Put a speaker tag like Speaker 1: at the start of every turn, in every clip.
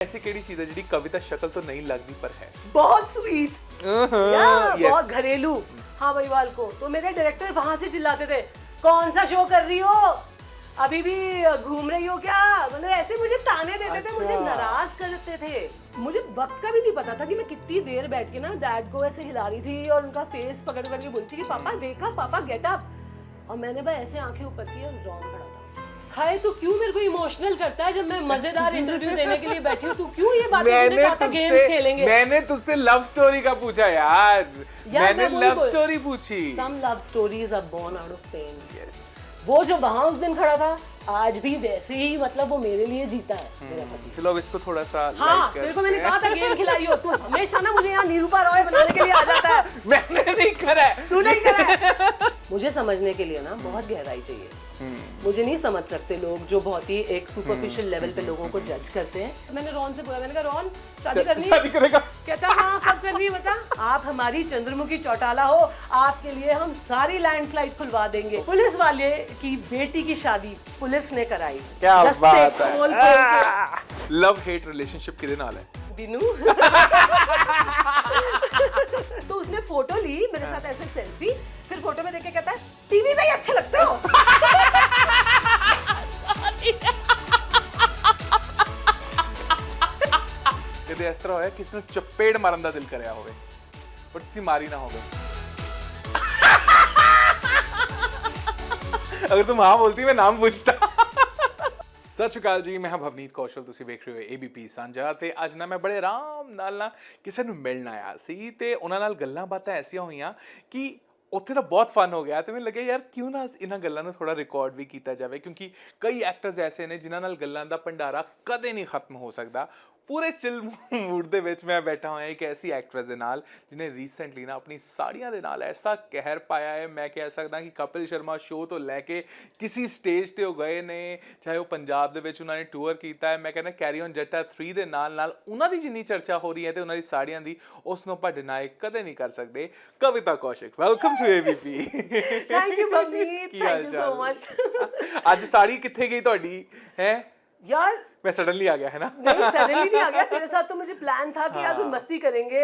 Speaker 1: ऐसी केड़ी चीज है जिहड़ी कविता शक्ल तो नहीं लगती पर है?
Speaker 2: बहुत स्वीट
Speaker 1: yes.
Speaker 2: बहुत घरेलू। हाँ भाई वाल को तो मेरे डायरेक्टर वहां से चिल्लाते थे, कौन सा शो कर रही हो, अभी भी घूम रही हो क्या, मतलब ऐसे मुझे ताने देते थे, मुझे नाराज करते थे। मुझे वक्त का भी नहीं पता था कि मैं कितनी देर बैठ के ना डैड को ऐसे हिला रही थी और उनका फेस पकड़ करके बोलती थी कि पापा देखा, पापा गेट अप, और मैंने भाई ऐसे आंखें ऊपर की और रॉन खड़ा था। हाय तो क्यों मेरे को इमोशनल करता है जब मैं मजेदार इंटरव्यू देने के लिए बैठी हूँ, तू क्यों ये बातें मुझे कहा था गेम्स खेलेंगे।
Speaker 1: मैंने तुझसे लव स्टोरी का पूछा यार मैंने लव स्टोरी पूछी।
Speaker 2: Some love stories are born out of pain. Yes. वो जो वहां उस दिन खड़ा था आज भी वैसे ही, मतलब वो मेरे लिए जीता है मेरा पति।
Speaker 1: चलो अब इसको थोड़ा सा
Speaker 2: हाँ, मेरे को मैंने कहा था गेम खिलाई हो तू, हमेशा ना मुझे यहाँ निरूपा रॉय बनाने के लिए आ जाता है।
Speaker 1: मैंने नहीं करा है,
Speaker 2: तू नहीं करा है। मुझे समझने के लिए ना बहुत गहराई चाहिए। मुझे नहीं समझ सकते लोग जो बहुत ही एक सुपरफिशियल लेवल पे लोगों को जज करते हैं। मैंने रॉन से बोला, मैंने कहा रॉन शादी
Speaker 1: करेगा?
Speaker 2: कहता हाँ कब करनी है बता, आप हमारी चंद्रमुखी चौटाला हो, आपके लिए हम सारी लैंडस्लाइड खुलवा देंगे। पुलिस वाले की बेटी की शादी पुलिस ने कराई।
Speaker 1: क्या बात है। लव हेट रिलेशनशिप किदे नाल है?
Speaker 2: बिनू तो उसने फोटो ली मेरे साथ ऐसे सेल्फी, फिर फोटो में देख के कहता है टीवी में ही अच्छे लगते हो।
Speaker 1: कदे इस तरह होया किसी ने चपेड़ मारन दा दिल करया होवे पर तुसी मारी ना होवे? अगर तुम हाँ बोलती मैं नाम पूछता। सत श्री अकाल जी, मैं भवनीत कौशल, ਤੁਸੀਂ ਵੇਖ ਰਹੇ ਹੋ ABP ਸਾਂਝਾ ਤੇ ਅੱਜ ਨਾ ਮੈਂ ਬੜੇ ਆਰਾਮ ਨਾਲ ਨਾ ਕਿਸੇ ਨੂੰ ਮਿਲਣ ਆਇਆ ਸੀ ਤੇ ਉਹਨਾਂ ਨਾਲ ਗੱਲਾਂ ਬਾਤਾਂ ਐਸੀਆਂ ਹੋਈਆਂ ਕਿ ਉੱਥੇ ਤਾਂ ਬਹੁਤ ਫਨ ਹੋ ਗਿਆ ਤੇ ਮੈਨੂੰ ਲੱਗਿਆ ਯਾਰ ਕਿਉਂ ਨਾ ਇਹਨਾਂ ਗੱਲਾਂ ਨੂੰ ਥੋੜਾ ਰਿਕਾਰਡ ਵੀ ਕੀਤਾ ਜਾਵੇ ਕਿਉਂਕਿ ਕਈ ਐਕਟਰਸ ਐਸੇ ਨੇ ਜਿਨ੍ਹਾਂ ਨਾਲ ਗੱਲਾਂ ਦਾ ਭੰਡਾਰਾ ਕਦੇ ਨਹੀਂ ਖਤਮ ਹੋ ਸਕਦਾ। ਪੂਰੇ ਚਿਲ ਮੂਡ ਦੇ ਵਿੱਚ ਮੈਂ ਬੈਠਾ ਹੋਇਆ ਇੱਕ ਐਸੀ ਐਕਟਰਸ ਦੇ ਨਾਲ ਜਿਹਨੇ ਰੀਸੈਂਟਲੀ ਨਾ ਆਪਣੀ ਸਾੜੀਆਂ ਦੇ ਨਾਲ ਐਸਾ ਕਹਿਰ ਪਾਇਆ ਹੈ, ਮੈਂ ਕਹਿ ਸਕਦਾ ਕਿ ਕਪਿਲ ਸ਼ਰਮਾ ਸ਼ੋਅ ਤੋਂ ਲੈ ਕੇ ਕਿਸੇ ਸਟੇਜ ਤੇ ਉਹ ਗਏ ਨੇ, ਚਾਹੇ ਉਹ ਪੰਜਾਬ ਦੇ ਵਿੱਚ ਉਹਨਾਂ ਨੇ ਟੂਰ ਕੀਤਾ ਹੈ। ਮੈਂ ਕਹਿੰਦਾ ਕੈਰੀ ਔਨ ਜੱਟਾ 3 ਦੇ ਨਾਲ ਨਾਲ ਉਹਨਾਂ ਦੀ ਜਿੰਨੀ ਚਰਚਾ ਹੋ ਰਹੀ ਹੈ ਤੇ ਉਹਨਾਂ ਦੀ ਸਾੜੀਆਂ ਦੀ, ਉਸ ਨੂੰ ਆਪਾਂ ਡਿਨਾਈ ਕਦੇ ਨਹੀਂ ਕਰ ਸਕਦੇ। Kavita Kaushik, welcome to ABP।
Speaker 2: Thank you Bhavneet, thank you so much.
Speaker 1: ਅੱਜ ਸਾੜੀ ਕਿੱਥੇ ਗਈ ਤੁਹਾਡੀ ਹੈ
Speaker 2: यार?
Speaker 1: मैं सडनली आ गया है ना?
Speaker 2: नहीं सडनली नहीं आ गया, तेरे साथ तो मुझे प्लान था कि यार कुछ मस्ती करेंगे,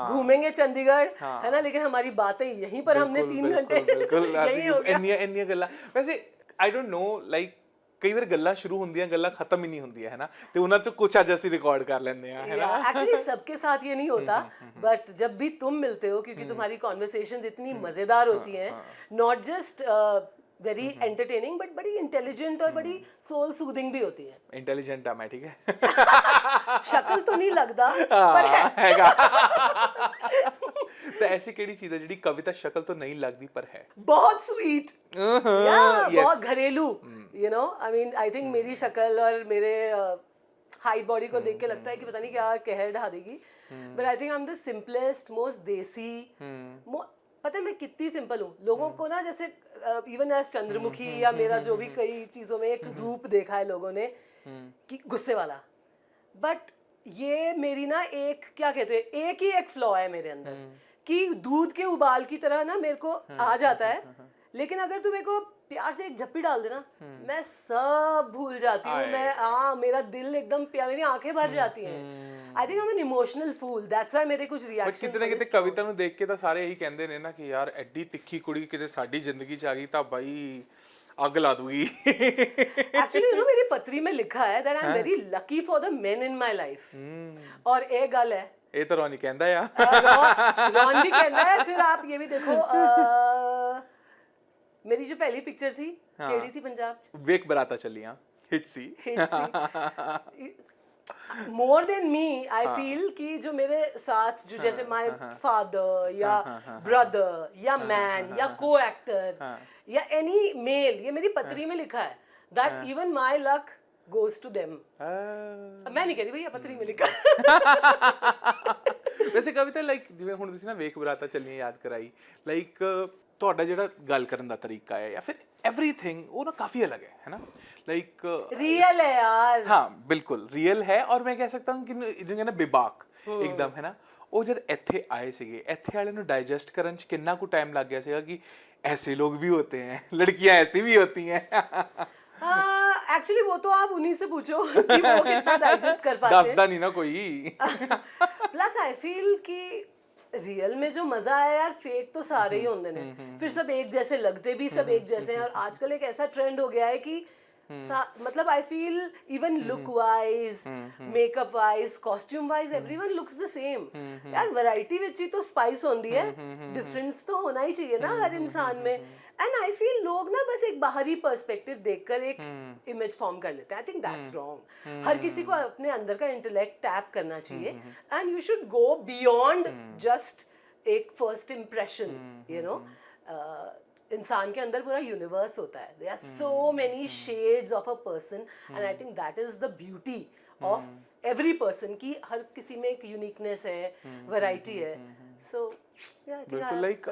Speaker 2: घूमेंगे चंडीगढ़, है ना, लेकिन हमारी बातें यहीं पर हमने 3 घंटे यही हो गया।
Speaker 1: ਇੰਨੀਆਂ ਗੱਲਾਂ ਵੈਸੇ ਆਈ ਡੋंट ਨੋ ਲਾਈਕ ਕਈ ਵਾਰ ਗੱਲਾਂ ਸ਼ੁਰੂ ਹੁੰਦੀਆਂ ਗੱਲਾਂ ਖਤਮ ਹੀ ਨਹੀਂ ਹੁੰਦੀਆਂ ਹੈ ਨਾ, ਤੇ ਉਹਨਾਂ ਚੋਂ ਕੁਝ ਅੱਜ ਅਸੀਂ ਰਿਕਾर्ड कर लेते हैं है ना।
Speaker 2: एक्चुअली सबके साथ ये नहीं होता, बट जब भी तुम मिलते हो क्योंकि तुम्हारी कॉन्वर्सेशंस इतनी मजेदार होती हैं, not just very entertaining but बड़ी इंटेलिजेंट और बड़ी सोल सूदिंग भी होती है।
Speaker 1: इंटेलिजेंट है मैं, ठीक है।
Speaker 2: शक्ल तो नहीं लगता पर
Speaker 1: हैगा। तो ऐसी केड़ी चीज है जिहड़ी कविता शक्ल तो नहीं लगती पर है?
Speaker 2: बहुत स्वीट, बहुत घरेलू, you know, I mean I think मेरी शक्ल और मेरे हाइट बॉडी को देख के लगता है कि पता नहीं क्या कहर ढा देगी, but I think I am the simplest most देसी। पता है मैं कितनी सिंपल हूँ, लोगों को ना जैसे इवन एज चंद्रमुखी या मेरा जो भी कई चीजों में एक रूप देखा है लोगों ने कि गुस्से वाला, बट ये मेरी ना एक क्या कहते हैं एक ही एक फ्लॉ है मेरे अंदर कि दूध के उबाल की तरह ना मेरे को आ जाता है, लेकिन अगर तू मेरे को प्यार से एक झप्पी डाल देना मैं सब भूल जाती हूँ। मैं मेरा दिल एकदम प्यार, मेरी आंखें भर जाती हैं। I think I'm an emotional fool. That's why ਮੇਰੇ ਕੁਝ ਰਿਐਕਸ਼ਨ।
Speaker 1: ਕਿਤੇ ਨਾ ਕਿਤੇ ਕਵਿਤਾ ਨੂੰ ਦੇਖ ਕੇ ਤਾਂ ਸਾਰੇ ਇਹੀ ਕਹਿੰਦੇ ਨੇ ਨਾ ਕਿ ਯਾਰ ਐਡੀ ਤਿੱਖੀ ਕੁੜੀ ਕਿਤੇ ਸਾਡੀ ਜ਼ਿੰਦਗੀ 'ਚ ਆ ਗਈ ਤਾਂ ਬਾਈ ਅੱਗ ਲਾ ਦੂਗੀ।
Speaker 2: Actually you know मेरी पत्री में लिखा है that I'm very lucky for the men in my life। और ਇਹ ਗੱਲ ਹੈ,
Speaker 1: ਇਹ ਤਾਂ ਰੌਣੀ ਕਹਿੰਦਾ ਆ,
Speaker 2: रॉन भी कहता है। फिर आप ये भी देखो मेरी जो पहली पिक्चर थी केड़ी थी पंजाब च,
Speaker 1: ਵੇਖ ਬਰਾਤਾ ਚੱਲੀਆਂ, हिट सी।
Speaker 2: More than me I feel कि जो मेरे साथ जो जैसे माय फादर या ब्रदर या मैन या को एक्टर या एनी मेल, ये मेरी पत्री में लिखा है that even my luck goes to them। मैं नहीं कह रही भैया, पत्री में लिखा।
Speaker 1: वैसे कविता लाइक जिवें हुण तुसीं ना ਵੇਖ ਬਰਾਤਾ ਚੱਲੀਆਂ ਯਾਦ ਕਰਾਈ, ਲਾਈਕ ਤੁਹਾਡਾ ਜਿਹੜਾ ਗੱਲ ਕਰਨ ਦਾ ਤਰੀਕਾ ਹੈ ਜਾਂ ਫਿਰ एवरीथिंग वो ना काफी अलग है ना, लाइक
Speaker 2: रियल है यार।
Speaker 1: हाँ बिल्कुल रियल है, और मैं कह सकता हूँ कि जो ना बेबाक एकदम है ना, ਉਹ ਜਦ ਇੱਥੇ ਆਏ ਸੀਗੇ ਇੱਥੇ ਵਾਲੇ ਨੂੰ ਡਾਈਜੈਸਟ ਕਰਨ 'ਚ ਕਿੰਨਾ ਕੁ ਟਾਈਮ ਲੱਗ ਗਿਆ ਸੀਗਾ ਕਿ ऐसे लोग भी होते हैं, लड़कियां ऐसी भी होती हैं।
Speaker 2: एक्चुअली वो तो आप उन्हीं से पूछो कि वो कितना डाइजेस्ट कर पाते हैं।
Speaker 1: दसदा नहीं ना कोई।
Speaker 2: प्लस आई फील कि रियल में जो मजा है यार, फेक तो सारे ही होंगे ने, फिर सब एक जैसे लगते भी सब एक जैसे हैं। और आजकल एक ऐसा ट्रेंड हो गया है कि मतलब I feel even look wise, makeup wise, costume wise everyone looks the same. यार वैरायटी विच ही तो स्पाइस होती है, डिफरेंस तो होना ही चाहिए ना हर इंसान में। एंड आई फील लोग ना बस एक बाहरी पर्सपेक्टिव देखकर एक इमेज फॉर्म कर लेते हैं। I think that's wrong. हर किसी को अपने अंदर का इंटेलेक्ट टैप करना चाहिए and you should go beyond just एक फर्स्ट इम्प्रेशन, यू नो। इंसान के अंदर पूरा यूनिवर्स होता है, there are so many shades of a person and I think that is the beauty of every person की हर किसी में एक यूनिकनेस है, वैरायटी है। सो
Speaker 1: ਬਿਲਕੁਲ ਲਾਈਕ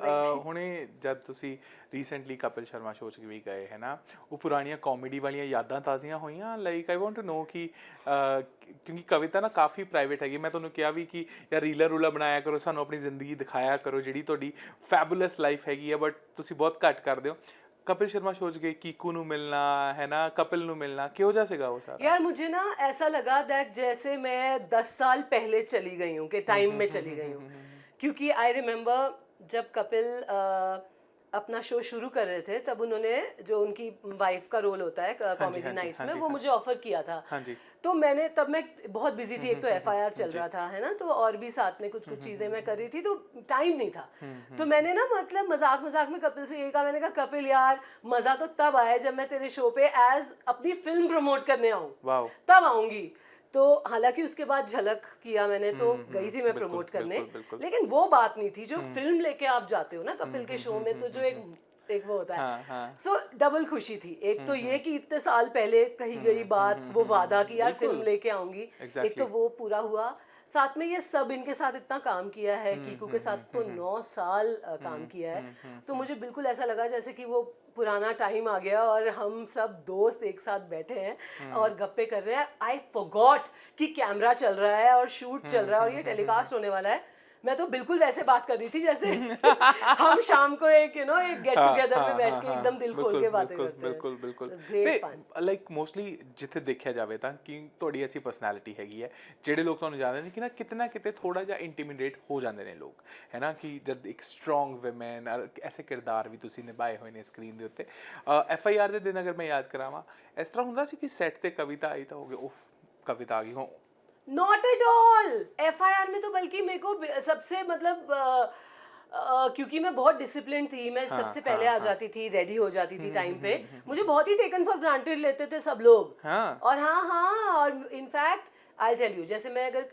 Speaker 1: ਹੁਣੇ ਜਦ ਤੁਸੀਂ ਰੀਸੈਂਟਲੀ ਕਪਿਲ ਸ਼ਰਮਾ ਸ਼ੋਅ 'ਚ ਵੀ ਗਏ ਹੈ ਨਾ, ਉਹ ਪੁਰਾਣੀਆਂ ਕਾਮੇਡੀ ਵਾਲੀਆਂ ਯਾਦਾਂ ਤਾਜ਼ੀਆਂ ਹੋਈਆਂ? Like I want to know ਕਿ ਕਿਉਂਕਿ ਕਵਿਤਾ ਨਾ ਕਾਫੀ ਪ੍ਰਾਈਵੇਟ ਹੈਗੀ, ਮੈਂ ਤੁਹਾਨੂੰ ਕਿਹਾ ਵੀ ਕਿ ਯਾਰ ਰੀਲਰ ਰੂਲਾ ਬਣਾਇਆ ਕਰੋ, ਸਾਨੂੰ ਆਪਣੀ ਜ਼ਿੰਦਗੀ ਦਿਖਾਇਆ ਕਰੋ ਜਿਹੜੀ ਤੁਹਾਡੀ ਫੈਬੂਲਸ ਲਾਈਫ ਹੈਗੀ ਆ, ਬਟ ਤੁਸੀਂ ਬਹੁਤ ਘੱਟ ਕਰਦੇ ਹੋ। कपिल शर्मा शो गए, कीकू नु मिलना है ना, कपिल नु मिलना, क्यों जा सेगा वो सारा?
Speaker 2: यार मुझे ना ऐसा लगा दैट जैसे मैं 10 साल पहले चली गई हूँ, कि टाइम में चली गई हूँ। क्योंकि आई रिमेम्बर जब कपिल अपना शो शुरू कर रहे थे तब उन्होंने जो उनकी वाइफ का रोल होता है कॉमेडी नाइट्स में, वो मुझे ऑफर किया था। तो मैंने तब मैं बहुत बिजी थी, एक तो एफआईआर चल रहा था है ना, तो और भी साथ में कुछ चीजें मैं कर रही थी, तो टाइम नहीं था। तो मैंने ना मतलब मजाक मजाक में कपिल से यही कहा, मैंने कहा कपिल यार मजा तो तब आया जब मैं तेरे शो पे एज अपनी फिल्म प्रमोट करने आऊँ, तब आऊंगी। तो हालांकि उसके बाद झलक किया मैंने, तो गई थी मैं प्रमोट करने, लेकिन वो बात नहीं थी जो फिल्म लेके आप जाते हो ना कपिल के शो में, तो जो एक वो होता है। सो डबल खुशी थी, एक तो ये कि इतने साल पहले कही गई बात, वो वादा कि यार फिल्म लेके आऊंगी, एक तो वो पूरा हुआ, साथ में ये सब इनके साथ इतना काम किया है, कीकू के साथ तो 9 साल काम किया है। तो मुझे बिल्कुल ऐसा लगा जैसे कि वो पुराना टाइम आ गया और हम सब दोस्त एक साथ बैठे हैं और गप्पे कर रहे हैं। आई फॉरगॉट कि कैमरा चल रहा है और शूट चल रहा है और ये टेलीकास्ट होने वाला है। मैं तो बिल्कुल वैसे बात कर रही थी जैसे हम शाम को एक एक गेट टुगेदर में बैठ के एकदम दिल खोल के बातें करते हैं।
Speaker 1: ਬਿਲਕੁਲ ਬਿਲਕੁਲ ਤੇ ਲਾਈਕ ਮੋਸਟਲੀ ਜਿੱਥੇ ਦੇਖਿਆ ਜਾਵੇ ਤਾਂ ਕਿ ਤੁਹਾਡੀ ਐਸੀ ਪਰਸਨੈਲਿਟੀ ਹੈਗੀ ਹੈ, ਜਿਹੜੇ ਲੋਕ ਤੁਹਾਨੂੰ ਜਾਣਦੇ ਨੇ ਕਿ ਨਾ ਕਿਤੇ ਨਾ ਕਿਤੇ ਥੋੜਾ ਜਿਹਾ ਇੰਟੀਮੀਡੇਟ ਹੋ ਜਾਂਦੇ ਨੇ ਲੋਕ, ਹੈ ਨਾ, ਕਿ ਜਦ ਇੱਕ ਸਟਰੋਂਗ ਵੂਮਨ ਐਸੇ ਕਿਰਦਾਰ ਵੀ ਤੁਸੀਂ ਨਿਭਾਏ ਹੋਏ ਨੇ ਸਕਰੀਨ ਦੇ ਉੱਤੇ। FIR ਦੇ ਦਿਨ ਅਗਰ ਮੈਂ ਯਾਦ ਕਰਾਵਾਂ, ਇਸ ਤਰ੍ਹਾਂ ਹੁੰਦਾ ਸੀ ਕਿ ਸੈੱਟ ਤੇ ਕਵਿਤਾ ਆਈ ਤਾਂ ਹੋ ਗਏ ਉਹ कविता आ गई हो?
Speaker 2: Not at all. FIR में तो बल्कि मेरे को सबसे मतलब क्योंकि मैं बहुत डिसिप्लिन थी, मैं सबसे पहले आ जाती थी, रेडी हो जाती थी टाइम पे, मुझे बहुत ही टेकन फॉर ग्रांटेड लेते थे सब लोग। और और इनफैक्ट आई टेल यू, जैसे मैं अगर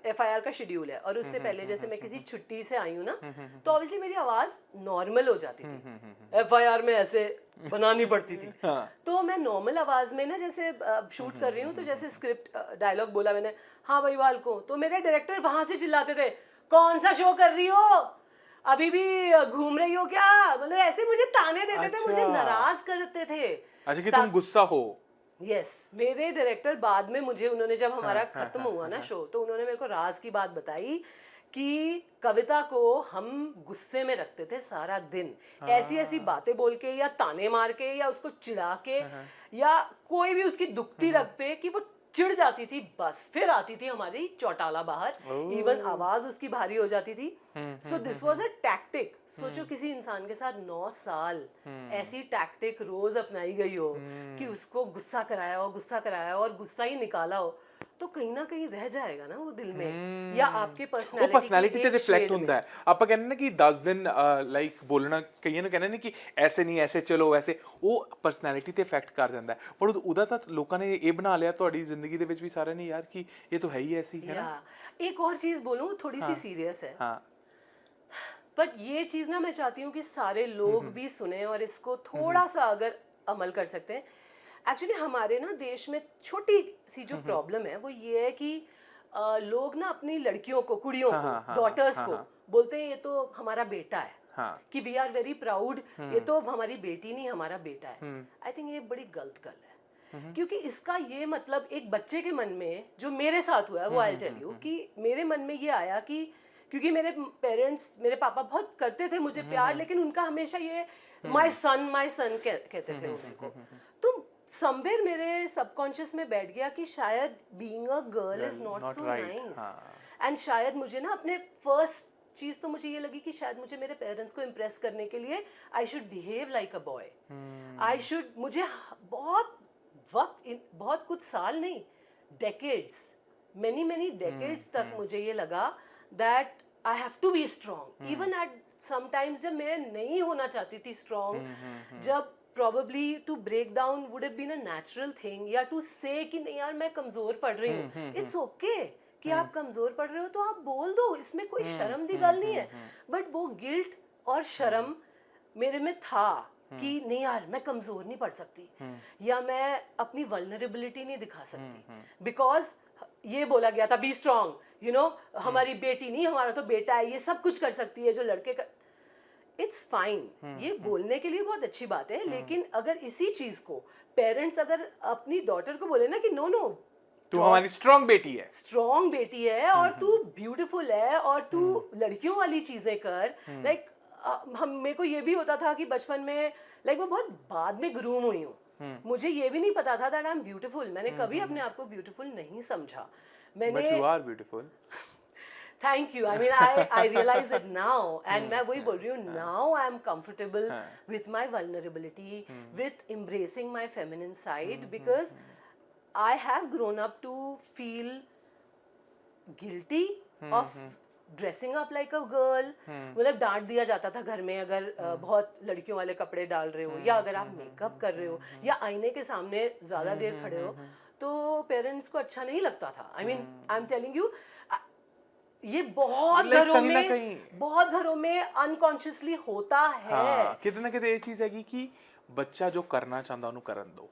Speaker 2: FIR का शेड्यूल है और उससे पहले जैसे मैं किसी छुट्टी से आई हूँ ना, तो ऑब्वियसली मेरी आवाज नॉर्मल हो जाती थी, FIR में ऐसे बनानी पड़ती थी। तो मैं नॉर्मल आवाज में ना जैसे शूट कर रही हूँ, तो जैसे स्क्रिप्ट डायलॉग बोला मैंने, हाँ भाई वाल को, तो मेरे डायरेक्टर वहां से चिल्लाते थे, कौन सा शो कर रही हो, अभी भी घूम रही हो क्या, मतलब ऐसे मुझे ताने देते थे, मुझे नाराज करते थे।
Speaker 1: अच्छा कि तुम गुस्सा हो?
Speaker 2: यस, मेरे डायरेक्टर बाद में मुझे, उन्होंने जब हमारा खत्म हुआ ना शो, तो उन्होंने मेरे को राज की बात बताई कि कविता को हम गुस्से में रखते थे सारा दिन, ऐसी ऐसी बातें बोल के या ताने मार के या उसको चिढ़ा के या कोई भी उसकी दुखती रग पे कि वो चिढ़ जाती थी, बस फिर आती थी हमारी चौटाला बाहर, इवन आवाज उसकी भारी हो जाती थी। So this was a tactic. सोचो किसी इंसान के साथ 9 साल ऐसी टैक्टिक रोज अपनाई गई हो कि उसको गुस्सा कराया हो और गुस्सा ही निकाला हो, तो कहीं ना कहीं रह जाएगा ना वो दिल में, या आपके
Speaker 1: पर्सनैलिटी ਤੇ ਰਿਫਲੈਕਟ ਹੁੰਦਾ ਹੈ। ਆਪਾਂ ਕਹਿੰਦੇ ਨੇ ਕਿ 10 ਦਿਨ ਲਾਈਕ ਬੋਲਣਾ, ਕਈਆਂ ਨੂੰ ਕਹਿੰਦੇ ਨੇ ਕਿ ਐਸੇ ਨਹੀਂ ਐਸੇ ਚਲੋ ਵੈਸੇ, ਉਹ ਪਰਸਨੈਲਿਟੀ ਤੇ ਇਫੈਕਟ ਕਰ ਜਾਂਦਾ ਹੈ। ਪਰ ਉਹਦਾ ਤਾਂ ਲੋਕਾਂ ਨੇ ਇਹ ਬਣਾ ਲਿਆ ਤੁਹਾਡੀ ਜ਼ਿੰਦਗੀ ਦੇ ਵਿੱਚ ਵੀ ਸਾਰਿਆਂ ਨੇ ਯਾਰ ਕਿ ਇਹ ਤਾਂ ਹੈ ਹੀ ऐसी है ना।
Speaker 2: एक और चीज बोलूं, थोड़ी सी सीरियस है, बट ये चीज ना मैं चाहती हूँ कि सारे लोग भी सुने और इसको थोड़ा सा अगर अमल कर सकते हैं। एक्चुअली हमारे ना देश में छोटी सी जो प्रॉब्लम है वो ये है कि लोग ना अपनी लड़कियों को, कुड़ियों को, डॉटर्स को बोलते हैं ये तो हमारा बेटा है, कि वी आर वेरी प्राउड, ये तो हमारी बेटी नहीं हमारा बेटा है। आई थिंक ये बड़ी गलत गल है, क्योंकि इसका ये मतलब एक बच्चे के मन में, जो मेरे साथ हुआ है वो आई टेल यू, कि मेरे मन में ये आया कि क्योंकि मेरे पेरेंट्स, मेरे पापा बहुत करते थे मुझे प्यार, लेकिन उनका हमेशा ये माय सन कहते थे उनको। तो समवेयर मेरे सबकॉन्शियस में बैठ गया कि शायद being a girl is not
Speaker 1: not
Speaker 2: so
Speaker 1: right,
Speaker 2: nice,
Speaker 1: हाँ।
Speaker 2: एंड शायद मुझे ना अपने फर्स्ट चीज तो मुझे ये लगी कि शायद मुझे मेरे पेरेंट्स को इम्प्रेस करने के लिए I should behave like a boy, I should, मुझे बहुत बहुत कुछ साल नहीं, डेकेड्स, मैनी डेकेड्स तक मुझे ये लगा that I have to be strong, even at sometimes जब मैं नहीं होना चाहती थी स्ट्रॉन्ग, जब probably to break down would have been a natural thing, या to say कि नहीं यार मैं कमजोर पढ़ रही हूँ, it's okay कि आप कमजोर पढ़ रहे हो तो आप बोल दो, इसमें कोई शर्म दी गल नहीं है, बट वो गिल्ट और शर्म मेरे में था कि नहीं यार मैं कमजोर नहीं पढ़ सकती, या मैं अपनी वल्नरेबिलिटी नहीं दिखा सकती, बिकॉज ये बोला गया था बी स्ट्रॉन्ग, यू नो, हमारी बेटी नहीं, हमारा तो बेटा है, ये सब कुछ कर सकती है जो लड़के कर, इट्स फाइन, ये बोलने के लिए बहुत अच्छी बात है, लेकिन अगर इसी चीज को पेरेंट्स अगर अपनी डॉटर को बोले ना कि नो नो
Speaker 1: तू हमारी स्ट्रॉन्ग बेटी है,
Speaker 2: स्ट्रॉन्ग बेटी है और तू ब्यूटीफुल है और तू लड़कियों वाली चीजें कर, लाइक हम, मेरे को ये भी होता था कि बचपन में, लाइक मैं बहुत बाद में ग्रूम हुई हूँ, मुझे ये भी नहीं पता था दैट आई एम ब्यूटीफुल, मैंने कभी अपने आप को ब्यूटीफुल नहीं समझा, मैंने,
Speaker 1: but you are beautiful,
Speaker 2: thank you, I mean I realise it now, and मैं वही बोल रही हूँ, now I am comfortable with my vulnerability, with embracing my feminine side, because I have grown up to feel guilty of dressing up like a girl, मतलब डांट दिया जाता था घर में अगर बहुत लड़कियों वाले कपड़े डाल रहे हो, या अगर आप मेकअप कर रहे हो, या आईने के सामने ज्यादा देर खड़े हो, तो पेरेंट्स को अच्छा नहीं लगता था, आई mean I am telling you, ये बहुत घरों में अनकॉन्शियसली होता है,
Speaker 1: कितने ना कितने ये चीज है कि बच्चा जो करना चाहता ਉਹਨੂੰ ਕਰਨ ਦੋ,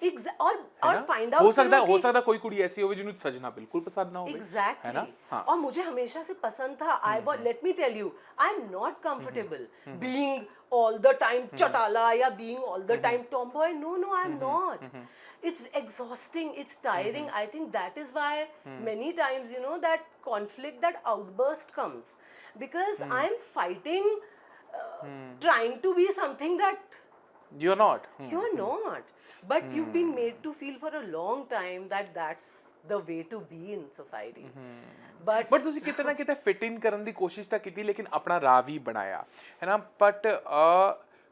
Speaker 2: और फाइंड आउट
Speaker 1: हो सकता कोई कुड़ी ऐसी होगी जिन्हें सजना बिल्कुल पसंद ना हो,
Speaker 2: एग्जैक्टली, है ना? और मुझे हमेशा से पसंद था, I was, let me tell you, I am not comfortable being all the time Chautala या being all the time tomboy, no I am not, it's exhausting, it's tiring, I think that is why many times, you know, that conflict, that outburst comes because I'm fighting trying to be something that
Speaker 1: you're not,
Speaker 2: but you've been made to feel for a long time that that's the way to be in society, but
Speaker 1: ਤੁਸੀਂ ਕਿਤੇ ਨਾ ਕਿਤੇ fit ਇਨ ਕਰਨ ਦੀ ਕੋਸ਼ਿਸ਼ ਤਾਂ ਕੀਤੀ, ਲੇਕਿਨ ਆਪਣਾ ਰਾਹ ਵੀ ਬਣਾਇਆ ਹੈ ਨਾ, ਬਟ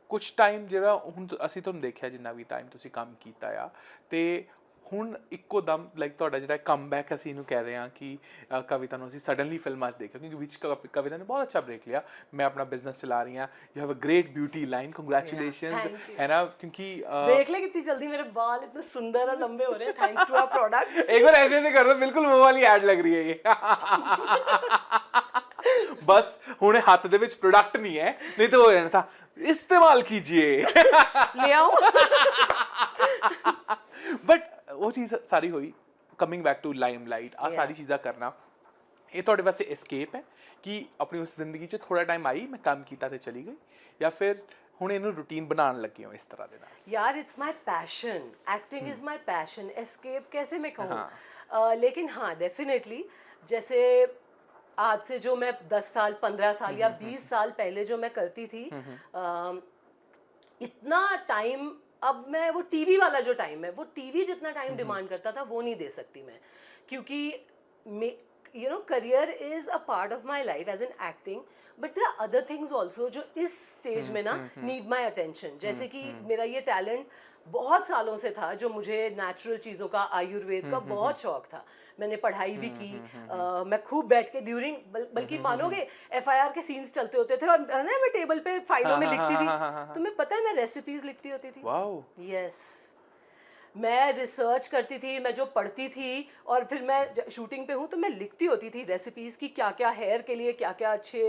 Speaker 1: ਕੁਝ ਟਾਈਮ ਜਿਹੜਾ ਹੁਣ ਅਸੀਂ ਤੁਹਾਨੂੰ ਦੇਖਿਆ, ਜਿੰਨਾ ਵੀ ਟਾਈਮ ਤੁਸੀਂ ਕੰਮ ਕੀਤਾ ਆ, ਤੇ ਹੁਣ ਇੱਕੋ ਦਮ ਲਾਈਕ ਤੁਹਾਡਾ ਜਿਹੜਾ ਕਮਬੈਕ ਅਸੀਂ ਇਹਨੂੰ ਕਹਿ ਰਹੇ ਹਾਂ ਕਿ ਕਵਿਤਾ ਨੂੰ ਅਸੀਂ ਸਡਨਲੀ ਫਿਲਮਾਂ 'ਚ ਦੇਖਿਆ, ਕਿਉਂਕਿ ਵਿੱਚ ਕਵਿਤਾ ਨੇ ਬਹੁਤ ਅੱਛਾ ਬ੍ਰੇਕ ਲਿਆ, ਮੈਂ ਆਪਣਾ ਬਿਜ਼ਨਸ ਚਲਾ ਰਹੀ ਹਾਂ, you have a great beauty line, congratulations, है ना, क्योंकि
Speaker 2: देख ले कितनी जल्दी मेरे बाल इतने सुंदर और लंबे हो रहे हैं थैंक्स टू आवर प्रोडक्ट्स,
Speaker 1: एक बार ऐसे कर दो, बिल्कुल वो वाली एड लग रही है ये बस हुणे हाथ दे विच प्रोडक्ट नहीं है, नहीं तो हो जाना था इस्तेमाल कीजिए
Speaker 2: ले आओ
Speaker 1: बट वो चीज़ सारी हुई, कमिंग बैक टू लाइमलाइट, आ सारी चीज़ां करना ये ਤੁਹਾਡੇ ਵਾਸਤੇ एस्केप है कि अपनी उस जिंदगी 'ਚ थोड़ा टाइम आई, मैं काम कीता ते चली गई, या फिर ਹੁਣ ਇਹਨੂੰ रूटीन बनाने लगी हूं इस तरह ਦੇ ਨਾਲ?
Speaker 2: यार it's my passion, acting is my passion, escape कैसे मैं कहूँ, लेकिन हाँ डेफिनेटली, जैसे आज से जो मैं 10 साल 15 साल या 20 साल पहले जो मैं करती थी, इतना टाइम अब मैं, वो टीवी वाला जो टाइम है, वो टीवी जितना टाइम डिमांड करता था वो नहीं दे सकती मैं, क्योंकि you know career is a part of my life as an acting, but there are other things also जो इस स्टेज में ना नीड माई अटेंशन, जैसे कि मेरा ये टैलेंट बहुत सालों से था, जो मुझे नेचुरल चीज़ों का, आयुर्वेद का बहुत शौक था, मैंने पढ़ाई भी की, मैं खूब बैठ के ड्यूरिंग, बल्कि मानोगे FIR के सीन्स चलते होते थे और ना मैं टेबल पे फाइलों में लिखती थी, तुम्हें पता है मैं रेसिपीज लिखती होती थी,
Speaker 1: वाओ,
Speaker 2: यस, मैं रिसर्च करती थी, मैं जो पढ़ती थी, और फिर मैं शूटिंग पे हूँ तो मैं लिखती होती थी रेसिपीज की, क्या क्या हेयर के लिए क्या क्या अच्छे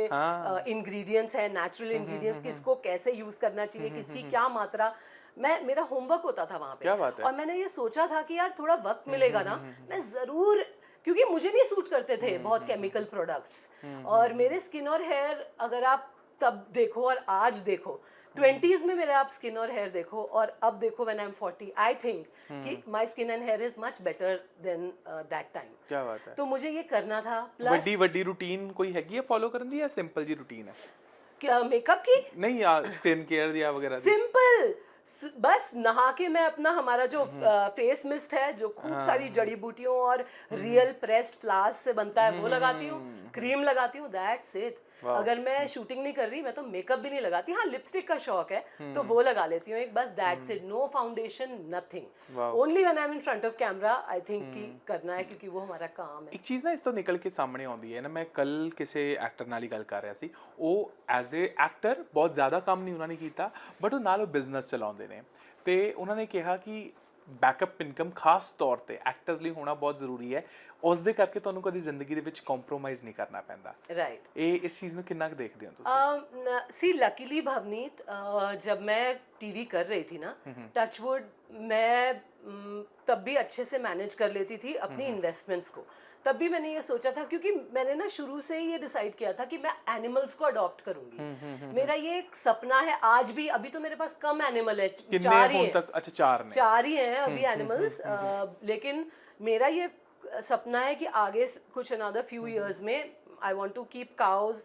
Speaker 2: इंग्रेडिएंट्स हैं, नेचुरल इंग्रेडिएंट्स, किसको कैसे यूज करना चाहिए, किसकी क्या मात्रा, मेरा होमवर्क होता था वहाँ पे, और मैंने ये सोचा था कि यार थोड़ा वक्त मिलेगा ना, मैं जरूर, क्योंकि मुझे नहीं सूट करते थे बहुत केमिकल प्रोडक्ट्स, और मेरे स्किन और हेयर अगर आप तब देखो और आज देखो, 20s में मेरे आप स्किन और हेयर देखो और अब देखो when I am 40, I think कि my skin and hair is much better than that time.
Speaker 1: क्या बात है।
Speaker 2: तो मुझे ये करना था।
Speaker 1: प्लस वड्डी रूटीन कोई हैगी है फॉलो करन दी या सिंपल जी रूटीन है?
Speaker 2: क्या मेकअप की?
Speaker 1: नहीं यार, स्किन केयर या वगैरह?
Speaker 2: सिंपल बस नहा के मैं अपना हमारा जो फेस मिस्ट है जो खूब सारी जड़ी बूटियों और रियल प्रेस्ड फ्लावर्स से बनता है वो लगाती हूँ, क्रीम लगाती हूँ, दैट्स इट। अगर मैं शूटिंग नहीं कर रही मैं तो मेकअप भी नहीं लगाती, हाँ लिपस्टिक का शौक है तो वो लगा लेती हूँ एक, बस that's it. No foundation, nothing, only when I am in front of camera I think कि करना है क्योंकि वो हमारा काम है।
Speaker 1: ਇੱਕ ਚੀਜ਼ ਨਾ ਇਸ ਤੋਂ ਨਿਕਲ ਕੇ ਸਾਹਮਣੇ ਆਉਂਦੀ ਹੈ ਨਾ, ਮੈਂ ਕੱਲ ਕਿਸੇ ਐਕਟਰ ਨਾਲ ਹੀ ਗੱਲ ਕਰ ਰਿਹਾ ਸੀ, ਉਹ ਐਜ਼ ਏ ਐਕਟਰ ਬਹੁਤ ਜ਼ਿਆਦਾ ਕੰਮ ਨਹੀਂ ਉਹਨਾਂ ਨੇ ਕੀਤਾ, ਬਟ ਉਹ ਨਾਲ ਉਹ ਬਿਜ਼ਨਸ ਚਲਾਉਂਦੇ ਨੇ, ਤੇ ਉਹਨਾਂ ਨੇ ਕਿਹਾ ਕਿ ਬੈਕਅਪ ਇਨਕਮ ਖਾਸ ਤੌਰ ਤੇ ਐਕਟਰਸ ਲਈ ਹੋਣਾ ਬਹੁਤ ਜ਼ਰੂਰੀ ਹੈ, ਉਸ ਦੇ ਕਰਕੇ ਤੁਹਾਨੂੰ ਕਦੀ ਜ਼ਿੰਦਗੀ ਦੇ ਵਿੱਚ ਕੰਪਰੋਮਾਈਜ਼ ਨਹੀਂ ਕਰਨਾ ਪੈਂਦਾ।
Speaker 2: राइट।
Speaker 1: ਇਹ ਇਸ ਚੀਜ਼ ਨੂੰ ਕਿੰਨਾ ਕੁ ਦੇਖਦੇ ਹੋ ਤੁਸੀਂ?
Speaker 2: सी लकीली भवनीत, जब मैं टीवी कर रही थी ना, टचवुड, मैं तब भी अच्छे से मैनेज कर लेती थी अपनी इन्वेस्टमेंट्स को। तब भी मैंने ये सोचा था क्योंकि मैंने ना शुरू से ही ये डिसाइड किया था कि मैं एनिमल्स को अडॉप्ट करूंगी। मेरा ये एक सपना है आज भी। अभी तो मेरे पास कम एनिमल है,
Speaker 1: कितने
Speaker 2: 4 ही
Speaker 1: ਹੁਣ
Speaker 2: हैं।
Speaker 1: तक? अच्छा 4 ने।
Speaker 2: 4 ही हैं अभी एनिमल्स, लेकिन मेरा ये सपना है कि आगे कुछ अनदर फ्यू इयर्स में I want to keep cows,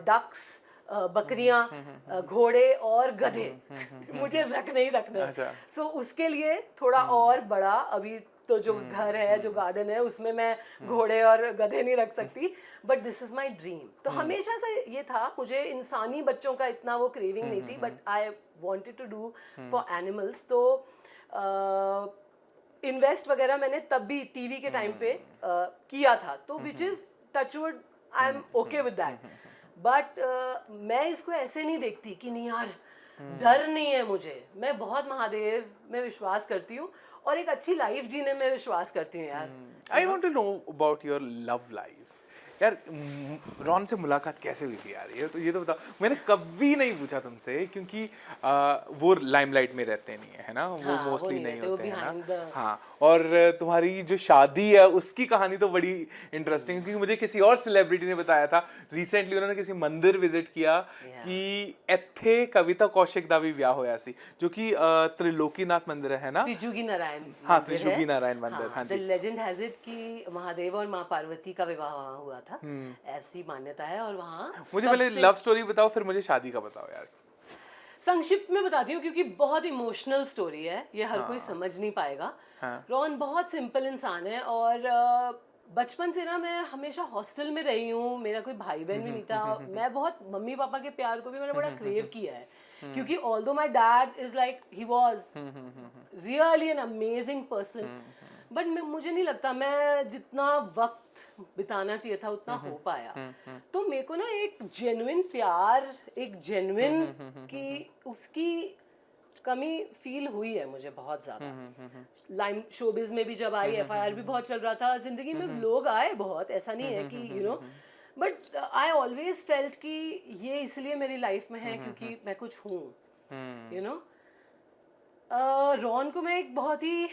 Speaker 2: ducks, बकरियां, घोड़े और गधे। मुझे रखने ही रखने हैं। सो उसके लिए थोड़ा और बड़ा, अभी तो जो घर है, जो गार्डन है, उसमें मैं घोड़े और गधे नहीं रख सकती, but this is my dream. तो हमेशा से ये था, मुझे इंसानी बच्चों का इतना वो क्रेविंग नहीं थी, but I wanted to do for animals. तो इन्वेस्ट वगैरह मैंने तब भी टीवी के टाइम पे किया था, तो which is touchwood I am okay with that. But मैं इसको ऐसे नहीं देखती कि नहीं यार डर नहीं है मुझे, मैं बहुत महादेव में विश्वास करती हूँ और एक अच्छी लाइफ जीने में विश्वास करती हूँ यार।
Speaker 1: I want to know about your love life. यार रॉन से मुलाकात कैसे हुई थी यार? ये तो बताओ। मैंने कभी नहीं पूछा तुमसे क्योंकि वो लाइमलाइट में रहते नहीं है ना, वो
Speaker 2: हाँ,
Speaker 1: मोस्टली
Speaker 2: वो
Speaker 1: नहीं
Speaker 2: रहते,
Speaker 1: होते हैं
Speaker 2: behind
Speaker 1: ना।
Speaker 2: the-
Speaker 1: हाँ, और तुम्हारी जो शादी है उसकी कहानी तो बड़ी इंटरेस्टिंग है, क्योंकि मुझे किसी और सेलिब्रिटी ने बताया था रिसेंटली, उन्होंने किसी मंदिर विजिट किया कि ਇੱਥੇ कविता कौशिक ਦਾ भी ਵਿਆਹ ਹੋਇਆ ਸੀ, जो कि त्रिलोकीनाथ मंदिर है ना।
Speaker 2: त्रिजुगी नारायण
Speaker 1: हाँ,
Speaker 2: मंदिर है।
Speaker 1: त्रिजुगी नारायण मंदिर, हाँ
Speaker 2: द
Speaker 1: जी।
Speaker 2: लेजेंड हैज इट कि महादेव और माँ पार्वती का विवाह वहाँ हुआ था, ऐसी मान्यता है। और वहाँ
Speaker 1: मुझे पहले लव स्टोरी बताओ, फिर मुझे शादी का बताओ यार।
Speaker 2: संक्षिप्त में बताती हूँ क्योंकि बहुत इमोशनल स्टोरी है, ये हर कोई समझ नहीं पाएगा। रॉन बहुत सिंपल इंसान है और बचपन से ना मैं हमेशा हॉस्टल में रही हूँ, मेरा कोई भाई बहन भी नहीं था। मैं बहुत मम्मी पापा के प्यार को भी मैंने बड़ा क्रेव किया है, क्योंकि although my dad is like, he was really an amazing person, but मुझे नहीं लगता मैं जितना वक्त बिताना चाहिए था उतना हो पाया। तो मेरे को ना एक जेन्युइन प्यार, एक जेन्युइन की उसकी कमी फील हुई है मुझे बहुत ज्यादा। लाइम शोबिज में भी जब आई, एफआईआर भी बहुत चल रहा था, जिंदगी में लोग आए बहुत, ऐसा नहीं है कि you know, but I always felt कि ये इसलिए मेरी लाइफ में है क्योंकि मैं कुछ हूँ, यू नो। रॉन को मैं एक बहुत ही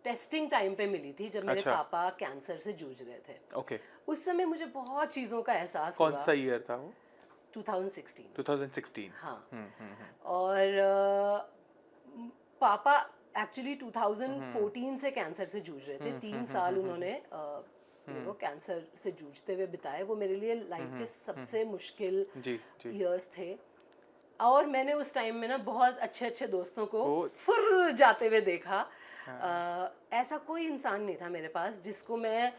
Speaker 2: टेस्टिंग टाइम पे मिली थी जब मेरे पापा कैंसर से जूझ रहे थे।
Speaker 1: ओके।
Speaker 2: उस समय मुझे बहुत चीजों का एहसास
Speaker 1: कौन
Speaker 2: हुआ।
Speaker 1: सा ईयर था वो?
Speaker 2: 2016।
Speaker 1: 2016।
Speaker 2: हाँ। और पापा एक्चुअली 2014 से कैंसर से जूझ रहे थे। 3 साल उन्होंने वो कैंसर से जूझते हुए बिताए। वो मेरे लिए लाइफ के सबसे मुश्किल ईयर्स थे। और मैंने उस टाइम में ना बहुत अच्छे अच्छे दोस्तों को फुर जाते हुए देखा। ऐसा कोई इंसान नहीं था मेरे पास जिसको मैं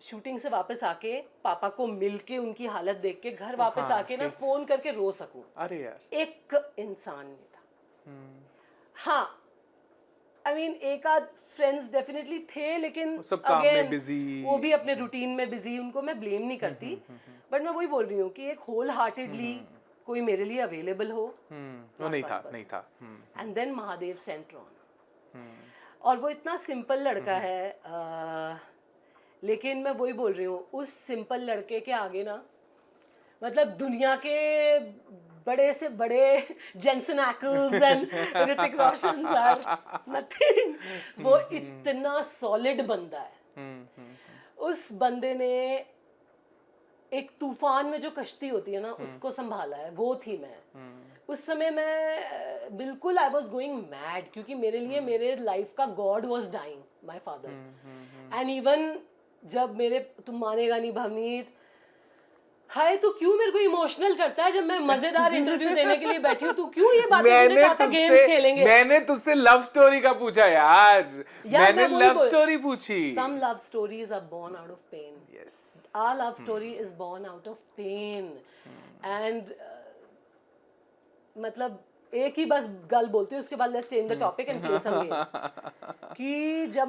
Speaker 2: शूटिंग से वापस आके पापा को मिलके उनकी हालत देख के घर वापस आके ना फोन करके रो सकूं।
Speaker 1: अरे यार,
Speaker 2: एक इंसान नहीं था। हाँ, आई मीन एक आध फ्रेंड्स डेफिनेटली थे, लेकिन
Speaker 1: सब काम में
Speaker 2: अगेन
Speaker 1: बिजी,
Speaker 2: वो भी अपने रूटीन में बिजी, उनको मैं ब्लेम नहीं करती, बट मैं वही बोल रही हूँ कि एक होल हार्टेडली कोई मेरे लिए अवेलेबल हो,
Speaker 1: वो नहीं था।
Speaker 2: And then Mahadev sent Ron. और वो इतना सिंपल लड़का है, लेकिन मैं वही बोल रही हूँ, उस सिंपल लड़के के आगे ना, मतलब दुनिया के बड़े से बड़े Jensen Ackles and Hrithik Roshan sir, nothing. वो इतना सॉलिड बंदा है। उस बंदे ने एक तूफान में जो कश्ती होती है ना, उसको संभाला है। वो थी मैं। उस समय मैं बिल्कुल आई वॉज गोइंग मैड, क्योंकि मेरे लिए मेरे लाइफ का god was dying, my father. And even जब मेरे, तुम मानेगा नहीं भवनीत, हाय तू क्यों मेरे को इमोशनल करता है जब मैं मजेदार इंटरव्यू देने के लिए बैठी हूँ? तू क्यों ये बातें, तूने कहा था गेम्स खेलेंगे।
Speaker 1: मैंने तुझसे लव स्टोरी का पूछा यार, मैंने
Speaker 2: मैं
Speaker 1: लव स्टोरी पूछी।
Speaker 2: Some love stories are born out of pain.
Speaker 1: Yes.
Speaker 2: Our love story is born out of pain. And मतलब एक ही बस गल बोलती हूँ, उसके बाद let's change the topic and play some games. कि जब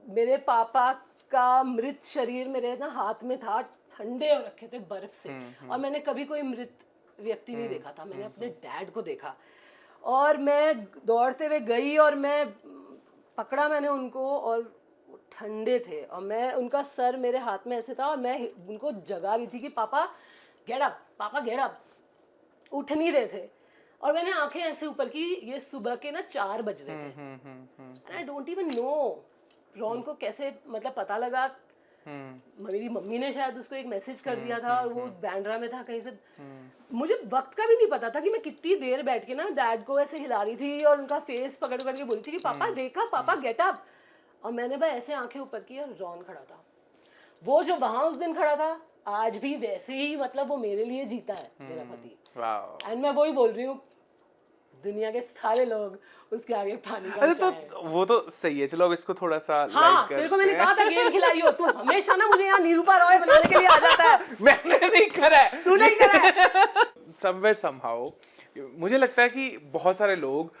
Speaker 2: मेरे पापा का मृत शरीर मेरे ना हाथ में था, ठंडे हो रखे थे बर्फ से, और मैंने कभी कोई मृत व्यक्ति नहीं देखा था, मैंने अपने डैड को देखा, और मैं दौड़ते हुए गई और मैं पकड़ा मैंने उनको, और वो ठंडे थे, और मैं उनका सर मेरे हाथ में ऐसे था, और मैं उनको जगा रही थी कि पापा गेट अप, पापा गेट अप, उठ नहीं रहे थे, और मैंने आंखें ऐसे ऊपर की, ये सुबह के ना 4 बज रहे थे, and I don't even know Ron को कैसे मतलब पता लगा। मेरी मम्मी ने शायद उसको एक मैसेज कर दिया था, और वो बैंड्रा में था कहीं से, मुझे वक्त का भी नहीं पता था कि मैं कितनी देर बैठ के ना डैड को ऐसे हिला रही थी और उनका फेस पकड़ के बोली थी कि पापा देखा, पापा गेट अप, और मैंने भाई ऐसे आंखें ऊपर की और रॉन खड़ा था, वो जो वहां उस दिन खड़ा था आज भी वैसे ही, मतलब वो मेरे लिए जीता है मेरा पति। एंड मैं वही बोल रही हूँ, दुनिया के सारे लोग उसके आगे पानी का।
Speaker 1: अरे तो वो तो सही है, चलो अब इसको थोड़ा सा
Speaker 2: हाँ, तेरे को मैंने कहा था गेम खिलाई हो, तू हमेशा ना मुझे यहाँ निरूपा रॉय बनाने के लिए आ जाता है।
Speaker 1: मैंने नहीं करा है,
Speaker 2: तू नहीं करा है।
Speaker 1: somewhere somehow मुझे लगता है कि बहुत सारे लोग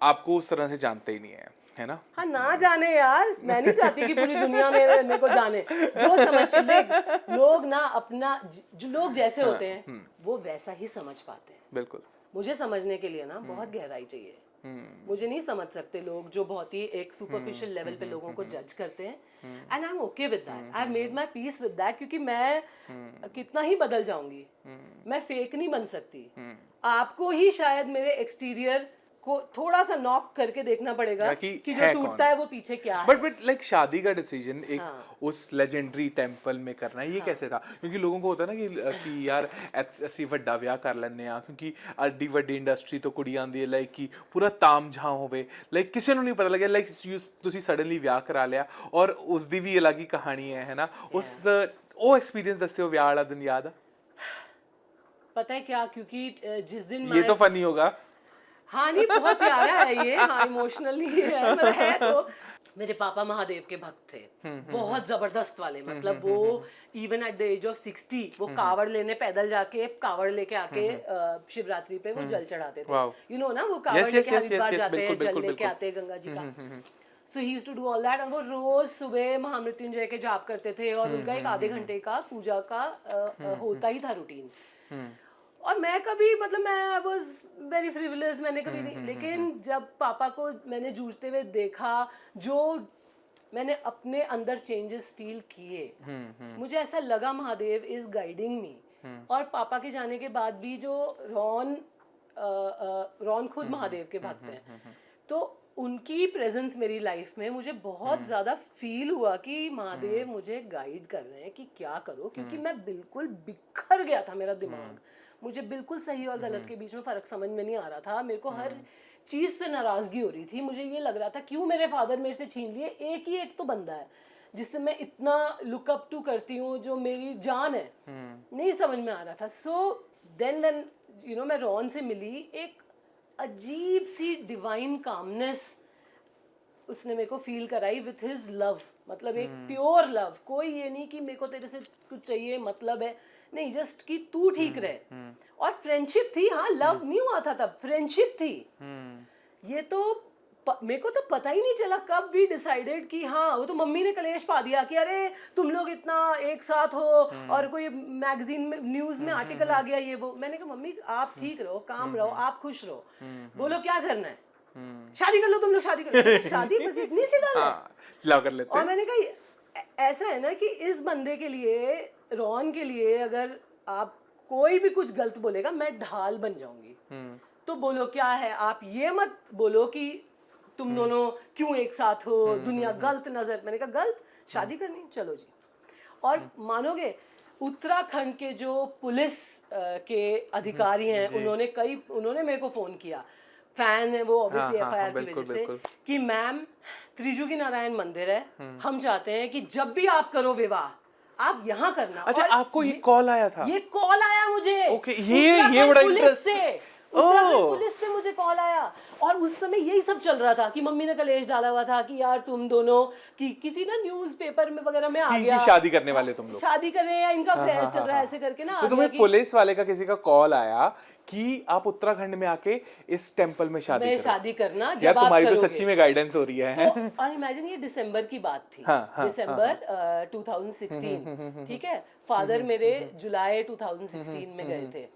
Speaker 1: आपको उस तरह से जानते ही नहीं है ना?
Speaker 2: हाँ ना जाने यार, मैं नहीं चाहती कि पूरी दुनिया मेरे को जाने, जो समझ के देख, लोग ना अपना जो लोग जैसे होते हैं वो वैसा ही समझ पाते हैं।
Speaker 1: बिल्कुल।
Speaker 2: मुझे समझने के लिए ना बहुत गहराई चाहिए, मुझे नहीं समझ सकते लोग जो बहुत ही एक सुपरफिशियल लेवल पे लोगों को जज करते हैं, and I am okay with that, I have made my peace with that, क्योंकि मैं कितना ही बदल जाऊंगी, मैं फेक नहीं बन सकती। आपको ही शायद मेरे एक्सटीरियर को थोड़ा सा नॉक करके देखना पड़ेगा कि जो टूटता है वो पीछे क्या है।
Speaker 1: बट लाइक शादी का डिसीजन एक उस लेजेंडरी टेंपल में करना ये कैसे था? क्योंकि लोगों को होता है ना कि यार ਅਸੀਂ ਵੱਡਾ ਵਿਆਹ ਕਰ ਲੈਂਦੇ ਆ, ਕਿਉਂਕਿ ਅੱਡੀ ਵੱਡੀ ਇੰਡਸਟਰੀ ਤੋਂ ਕੁੜੀ ਆਉਂਦੀ ਹੈ, ਲਾਈਕ ਕਿ ਪੂਰਾ ਤਾਮਝਾਮ ਹੋਵੇ, ਲਾਈਕ ਕਿਸੇ ਨੂੰ ਨਹੀਂ ਪਤਾ ਲੱਗਿਆ, ਲਾਈਕ ਤੁਸੀਂ ਸਡਨਲੀ ਵਿਆਹ ਕਰਾ ਲਿਆ, ਔਰ ਉਸ ਦੀ ਵੀ ਅਲੱਗ ਹੀ ਕਹਾਣੀ ਹੈ ਨਾ? ਉਹ ਐਕਸਪੀਰੀਅੰਸ ਦੱਸਿਓ, ਵਿਆਹ ਵਾਲਾ ਦਿਨ ਯਾਦ ਆ?
Speaker 2: पता है क्या, क्योंकि जिस दिन
Speaker 1: ये तो फनी होगा।
Speaker 2: हाँ नहीं, बहुत प्यारा है ये, हाँ इमोशनली है, मतलब है। तो मेरे पापा महादेव के भक्त थे, बहुत जबरदस्त वाले, मतलब वो even at the age of 60 वो कावड़ लेने पैदल जाके कावड़ लेके आके शिवरात्रि पे वो जल चढ़ाते थे, यू नो ना, वो कावड़ लेके हरिद्वार जाते हैं, जल लेके आते हैं गंगा जी का। So he used to do all that, और वो रोज सुबह महामृत्युंजय के जाप करते थे, और उनका एक आधे घंटे का पूजा का होता ही था रूटीन। और मैं कभी मतलब मैं वाज वेरी फ्रिवलेस, मैंने कभी नहीं, लेकिन जब पापा को मैंने जूझते हुए देखा, जो मैंने अपने अंदर चेंजेस फील किए, मुझे ऐसा लगा महादेव इज गाइडिंग मी। और पापा के जाने के बाद भी जो रॉन खुद महादेव के भक्त हैं, तो उनकी प्रेजेंस मेरी लाइफ में मुझे बहुत ज़्यादा फील हुआ कि महादेव मुझे गाइड कर रहे हैं कि क्या करो, क्योंकि मैं बिल्कुल बिखर गया था मेरा दिमाग, मुझे बिल्कुल सही और गलत के बीच में फ़र्क समझ में नहीं आ रहा था, मेरे को हर चीज़ से नाराज़गी हो रही थी, मुझे ये लग रहा था क्यों मेरे फादर मेरे से छीन लिए, एक ही एक तो बंदा है जिससे मैं इतना लुक अप टू करती हूँ, जो मेरी जान है, नहीं समझ में आ रहा था। So then when you know मैं रॉन से मिली, एक अजीब सी डिवाइन कामनेस उसने मेरे को फील कराई विथ हिज लव, मतलब एक प्योर लव, कोई ये नहीं कि मेरे को तेरे से कुछ चाहिए मतलब है, नहीं, जस्ट कि तू ठीक रहे। और फ्रेंडशिप थी, हाँ, लव नहीं हुआ था तब, फ्रेंडशिप थी। ये तो मेरे को तो पता ही नहीं चला कब भी डिसाइडेड कि हाँ, वो तो मम्मी ने कलेश पा दिया कि अरे तुम लोग इतना एक साथ हो, और कोई मैगजीन में न्यूज में आर्टिकल आ गया ये वो। मैंने कहा मम्मी आप ठीक रहो, काम रहो, आप खुश रहो, बोलो क्या करना है, शादी कर लो, तुम लोग शादी कर लो। शादी बस इतनी सी गल है,
Speaker 1: कर लेते।
Speaker 2: और मैंने कहा ऐसा है ना कि इस बंदे के लिए, रॉन के लिए, अगर आप कोई भी कुछ गलत बोलेगा मैं ढाल बन जाऊंगी, तो बोलो क्या है, आप ये मत बोलो कि तुम दोनों क्यों एक साथ हो, दुनिया गलत नजर। मैंने कहा गलत, शादी करनी, चलो जी। और मानोगे उत्तराखंड के जो पुलिस के अधिकारी हैं, उन्होंने मेरे को फोन किया, फैन है वो ऑब्वियसली
Speaker 1: हाँ,
Speaker 2: एफआईआर की
Speaker 1: बिल्कुल,
Speaker 2: वजह से
Speaker 1: बिल्कुल।
Speaker 2: कि मैम त्रिजुगी नारायण मंदिर है, हम चाहते हैं कि जब भी आप करो विवाह आप यहाँ करना।
Speaker 1: अच्छा,
Speaker 2: और
Speaker 1: आपको ये कॉल आया था?
Speaker 2: ये कॉल आया मुझे
Speaker 1: ओके, ये बड़ा
Speaker 2: पुलिस
Speaker 1: इंटरेस्ट।
Speaker 2: से, उत्तराखंड पुलिस से मुझे कॉल आया। और उस समय यही सब चल रहा था कि मम्मी ने कलेश डाला हुआ था कि यार तुम दोनों कि किसी ना न्यूज़पेपर में वगैरह में आ गया
Speaker 1: कि शादी करने वाले तुम लोग।
Speaker 2: शादी कर रहे हैं या इनका अफेयर चल रहा है ऐसे करके ना।
Speaker 1: तो
Speaker 2: आ
Speaker 1: तुम्हें
Speaker 2: गया कि
Speaker 1: पुलिस वाले का किसी का कॉल आया कि आप उत्तराखंड में आके इस टेंपल में शादी
Speaker 2: मैं
Speaker 1: करो?
Speaker 2: शादी करना
Speaker 1: यार
Speaker 2: जब आप
Speaker 1: तुम्हारी तो
Speaker 2: करोगे।
Speaker 1: सच्ची में गाइडेंस हो रही है।
Speaker 2: तो और इमेजिन ये दिसंबर की बात थी।
Speaker 1: हाँ,
Speaker 2: दिसंबर 2016, ठीक है। फादर मेरे जुलाई 2016 में गए थे।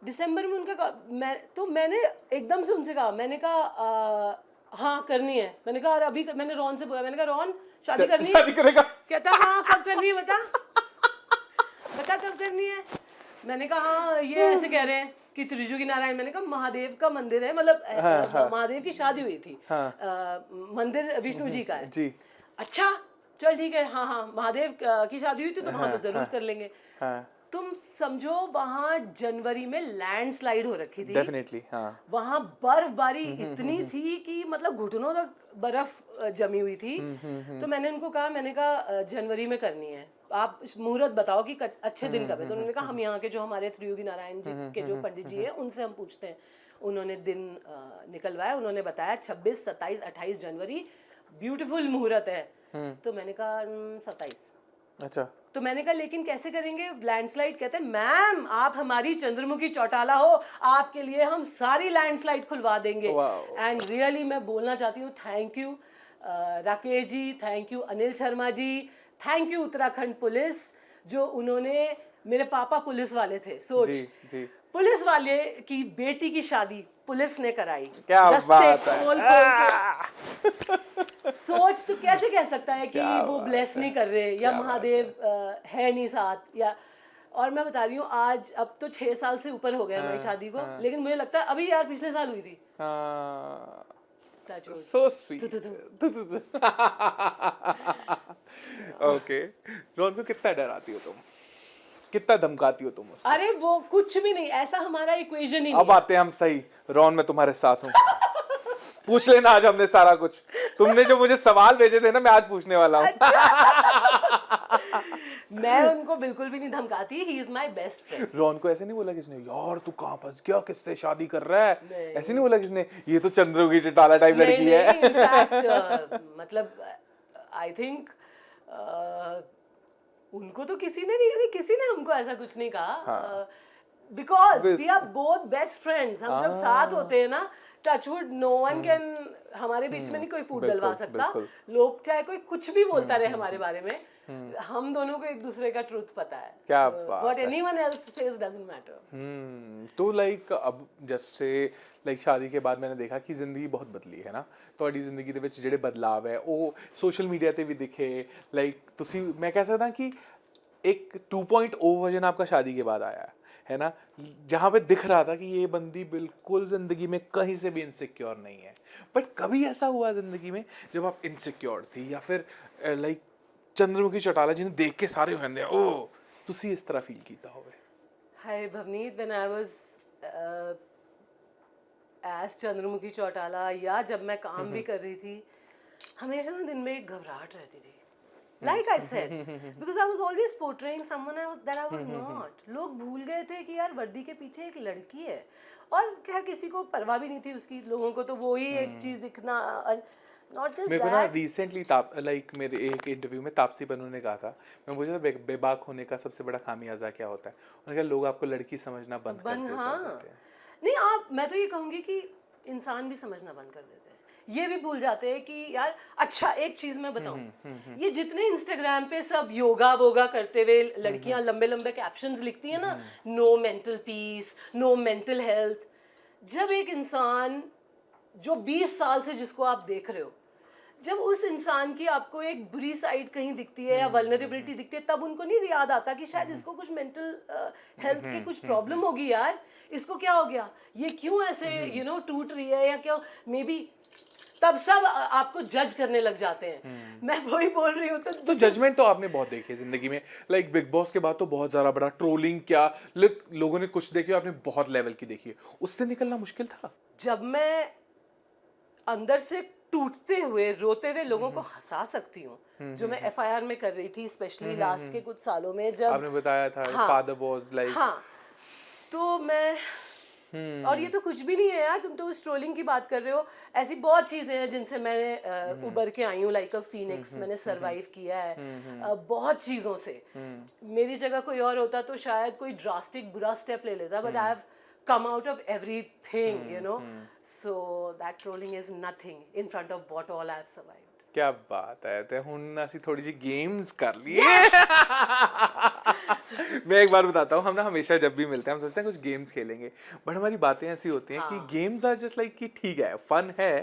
Speaker 2: दिसंबर में मैंने एकदम से उनसे कहा, मैंने कहा हाँ करनी है। मैंने कहा और अभी मैंने रॉन से बोला, मैंने कहा रॉन शादी करनी है?
Speaker 1: शादी करेगा?
Speaker 2: कहता हाँ कब करनी है बता कब करनी है। मैंने कहा हाँ ये ऐसे कह रहे हैं कि त्रिजुगी नारायण। मैंने कहा महादेव का मंदिर है, मतलब महादेव की शादी हुई थी। मंदिर विष्णु जी का है
Speaker 1: जी।
Speaker 2: अच्छा चल ठीक है, हाँ हाँ महादेव की शादी हुई थी तो वहां तो जरूर कर लेंगे। तुम समझो वहां जनवरी में लैंडस्लाइड हो रखी थी।
Speaker 1: डेफिनेटली हाँ।
Speaker 2: वहां बर्फबारी इतनी थी कि मतलब घुटनों तक बर्फ जमी हुई थी। तो मैंने उनको कहा, मैंने कहा जनवरी में करनी है, आप मुहूर्त बताओ कि अच्छे दिन कब है। तो उन्होंने कहा हम यहाँ के जो हमारे त्रियोगी नारायण जी के जो पंडित जी हैं उनसे हम पूछते हैं। उन्होंने दिन निकलवाया, उन्होंने बताया 26, 27, 28 जनवरी ब्यूटीफुल मुहूर्त है। तो मैंने कहा 27।
Speaker 1: अच्छा।
Speaker 2: तो मैंने कहा लेकिन कैसे करेंगे लैंडस्लाइड? कहते हैं मैम आप हमारी चंद्रमुखी चौटाला हो, आपके लिए हम सारी लैंडस्लाइड खुलवा देंगे। एंड रियली मैं बोलना चाहती हूँ thank you Rakesh ji, thank you Anil Sharma ji, thank you Uttarakhand police, जो उन्होंने, मेरे पापा पुलिस वाले थे, सोच
Speaker 1: जी।
Speaker 2: पुलिस वाले की बेटी की शादी पुलिस ने कराई।
Speaker 1: क्या बात है।
Speaker 2: खोल के। सोच तो कैसे कह सकता है कि वो ब्लेस नहीं कर रहे या महादेव है नहीं साथ या। और मैं बता रही हूँ आज अब तो 6 साल से ऊपर हो गया हमारी शादी को, लेकिन मुझे लगता है अभी यार पिछले साल हुई थी।
Speaker 1: So sweet. ओके। रॉन को कितना डराती हो तुम, कितना धमकाती हो तुम उसको?
Speaker 2: अरे वो कुछ भी नहीं, ऐसा हमारा इक्वेशन ही नहीं।
Speaker 1: अब आते हैं हम सही। रॉन मैं तुम्हारे साथ हूँ। पूछ लेना आज हमने सारा कुछ। तुमने जो मुझे सवाल भेजे थे ना मैं आज पूछने वाला हूँ।
Speaker 2: मैं उनको बिल्कुल भी नहीं धमकाती, he is my best friend.
Speaker 1: Ron को ऐसे नहीं बोला किसने, यार तू कहाँ फंस गया, किससे शादी कर रहा है? ऐसे नहीं बोला किसने, ये तो चंद्रमुखी चौटाला टाइप लड़की है?
Speaker 2: इनफैक्ट मतलब आई थिंक उनको तो किसी ने हमको ऐसा कुछ नहीं कहा, because we are both best friends. हम जब साथ होते हैं ना, टचवुड नो वन कैन, हमारे बीच में नहीं कोई फूट डलवा सकता। लोग चाहे कोई कुछ भी बोलता रहे हमारे बारे में, हम दोनों को एक दूसरे का ट्रूथ पता है।
Speaker 1: क्या बात
Speaker 2: what anyone else says doesn't matter.
Speaker 1: तो लाइक अब जैसे लाइक शादी के बाद मैंने देखा कि जिंदगी बहुत बदली है ना, ਤੁਹਾਡੀ ਜ਼ਿੰਦਗੀ ਦੇ ਵਿੱਚ ਜਿਹੜੇ ਬਦਲਾਵ ਹੈ ਉਹ ਸੋਸ਼ਲ ਮੀਡੀਆ ਤੇ ਵੀ ਦਿਖੇ। ਲਾਈਕ ਤੁਸੀਂ मैं कह सकता कि एक 2.0 वर्जन आपका शादी के बाद आया है ना, जहाँ पे दिख रहा था कि ये बंदी बिल्कुल जिंदगी में कहीं से भी इनसिक्योर नहीं है। बट कभी ऐसा हुआ जिंदगी में जब आप इनसिक्योर थी या फिर लाइक चंद्रमुखी चौटाला जिन्हें देख के सारे कहते हैं ओ तुसी इस तरह फील कीता होवे?
Speaker 2: Hi Bhavneet, when I was as Chandramukhi Chautala या जब मैं काम भी कर रही थी, हमेशा ना दिन में एक घबराहट रहती थी। Like I said, because I was always portraying someone that I was not. लोग भूल गए थे कि यार वर्दी के पीछे एक लड़की है, और क्या किसी को परवाह भी नहीं थी उसकी। लोगों को तो वो ही एक चीज दिखना। Not just
Speaker 1: मेरे को ना
Speaker 2: that.
Speaker 1: रिसेंटली लाइक मेरे एक इंटरव्यू में तापसी पन्नू ने कहा था, मैं पूछा था बेबाक होने का सबसे बड़ा खामियाजा क्या होता है, उन्होंने कहा लोग आपको लड़की समझना बंद कर देते हैं।
Speaker 2: नहीं आप, मैं तो ये कहूँगी कि इंसान भी समझना बंद कर देते हैं। ये भी भूल जाते हैं कि यार अच्छा एक चीज मैं बताऊं, ये जितने इंस्टाग्राम पे सब योगा वोगा करते हुए लड़कियां लंबे लंबे कैप्शंस लिखती हैं ना, no mental peace, no mental health. जब एक इंसान जो 20 साल से जिसको आप देख रहे हो, जब उस इंसान की आपको एक बुरी साइड कहीं दिखती है या वल्नरेबिलिटी दिखती है, तब उनको नहीं याद आता कि शायद इसको कुछ मेंटल हेल्थ की कुछ प्रॉब्लम होगी, यार इसको क्या हो गया, ये क्यों ऐसे टूट रही है या क्या मे बी। तब सब आपको जज करने लग जाते हैं। मैं वही बोल रही हूँ। तो
Speaker 1: जजमेंट तो आपने बहुत देखी है जिंदगी में। लाइक बिग बॉस के बाद तो बहुत ज़्यादा बड़ा ट्रोलिंग, क्या लोगों ने कुछ देखी, आपने बहुत लेवल की देखी है। उससे निकलना मुश्किल था?
Speaker 2: जब मैं अंदर से टूटते हुए रोते हुए लोगों को हंसा सकती हूँ, जो मैं एफआईआर में कर रही थी, स्पेशली लास्ट के कुछ सालों में जब
Speaker 1: आपने बताया था
Speaker 2: हाँ,
Speaker 1: फादर वाज लाइक
Speaker 2: हाँ, तो मैं और ये तो कुछ भी नहीं है यार, तुम तो उस ट्रोलिंग की बात कर रहे हो। ऐसी बहुत चीजें हैं जिनसे मैंने उबर के आई हूँ, लाइक अ फीनिक्स, मैंने सरवाइव किया है बहुत चीजों से। मेरी जगह कोई और होता तो शायद कोई ड्रास्टिक बुरा स्टेप ले लेता, but I have come out of everything, you know. So that trolling is nothing in front of what all I have survived.
Speaker 1: क्या बात है, ਤੇ ਹੁਣ ਅਸੀਂ थोड़ी सी गेम्स कर लिए। मैं एक बार बताता हूँ, हम ना हमेशा जब भी मिलते हैं हम सोचते हैं कुछ गेम्स खेलेंगे, बट हमारी बातें ऐसी होती हैं कि गेम्स आर जस्ट लाइक कि ठीक है फन है,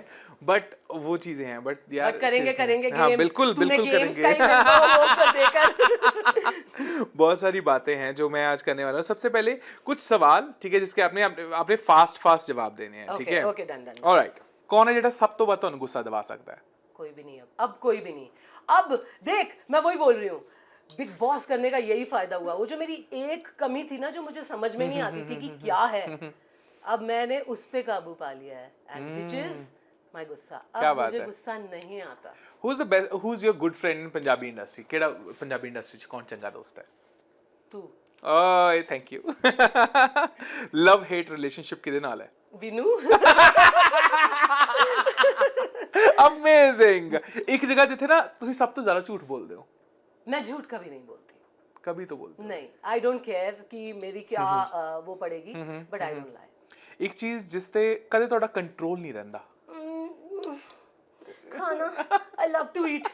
Speaker 1: बट वो चीजें हैं, बट यार
Speaker 2: But करेंगे
Speaker 1: seriously,
Speaker 2: games,
Speaker 1: बिल्कुल
Speaker 2: तूने
Speaker 1: बिल्कुल
Speaker 2: games
Speaker 1: करेंगे।
Speaker 2: का ही मेरे को वो कर देकर।
Speaker 1: बहुत सारी बातें हैं जो मैं आज करने वाला हूँ। सबसे पहले कुछ सवाल, ठीक है, जिसके आपने आपने फास्ट जवाब देने हैं, ठीक है?
Speaker 2: Okay, done.
Speaker 1: ऑलराइट, कौन है ਜਿਹੜਾ ਸਭ ਤੋਂ ਵੱਧ ਤੁਹਾਨੂੰ ਗੁੱਸਾ ਦਿਵਾ ਸਕਦਾ है?
Speaker 2: कोई भी नहीं, अब कोई भी नहीं। अब देख, मैं वही बोल रही हूँ, बिग बॉस करने का यही फायदा हुआ। वो जो मेरी एक कमी थी ना, जो मुझे समझ में नहीं आती थी कि क्या है, अब मैंने उस पे काबू पा लिया है, एंड व्हिच इज माय गुस्सा। अब मुझे गुस्सा नहीं आता।
Speaker 1: Who is your good friend in Punjabi industry? ਕਿਹੜਾ ਪੰਜਾਬੀ ਇੰਡਸਟਰੀ ਚ ਕੌਣ ਚੰਗਾ ਦੋਸਤ ਹੈ?
Speaker 2: तू।
Speaker 1: ਓਏ thank you. Love hate relationship ਕਿਹਦੇ ਨਾਲ ਹੈ?
Speaker 2: बिनू।
Speaker 1: ਅਮੇਜ਼ਿੰਗ। ਇੱਕ ਜਗ੍ਹਾ ਜਿੱਥੇ ਨਾ ਤੁਸੀਂ ਸਭ ਤੋਂ ਜ਼ਿਆਦਾ ਝੂਠ ਬੋਲਦੇ ਹੋ।
Speaker 2: मैं झूठ कभी नहीं बोलती।
Speaker 1: कभी तो बोलते
Speaker 2: नहीं, आई डोंट केयर कि मेरी क्या वो पड़ेगी, बट आई डोंट लाई।
Speaker 1: एक चीज जिस ते कदे ਤੁਹਾਡਾ कंट्रोल नहीं रहता?
Speaker 2: खाना, आई लव टू ईट,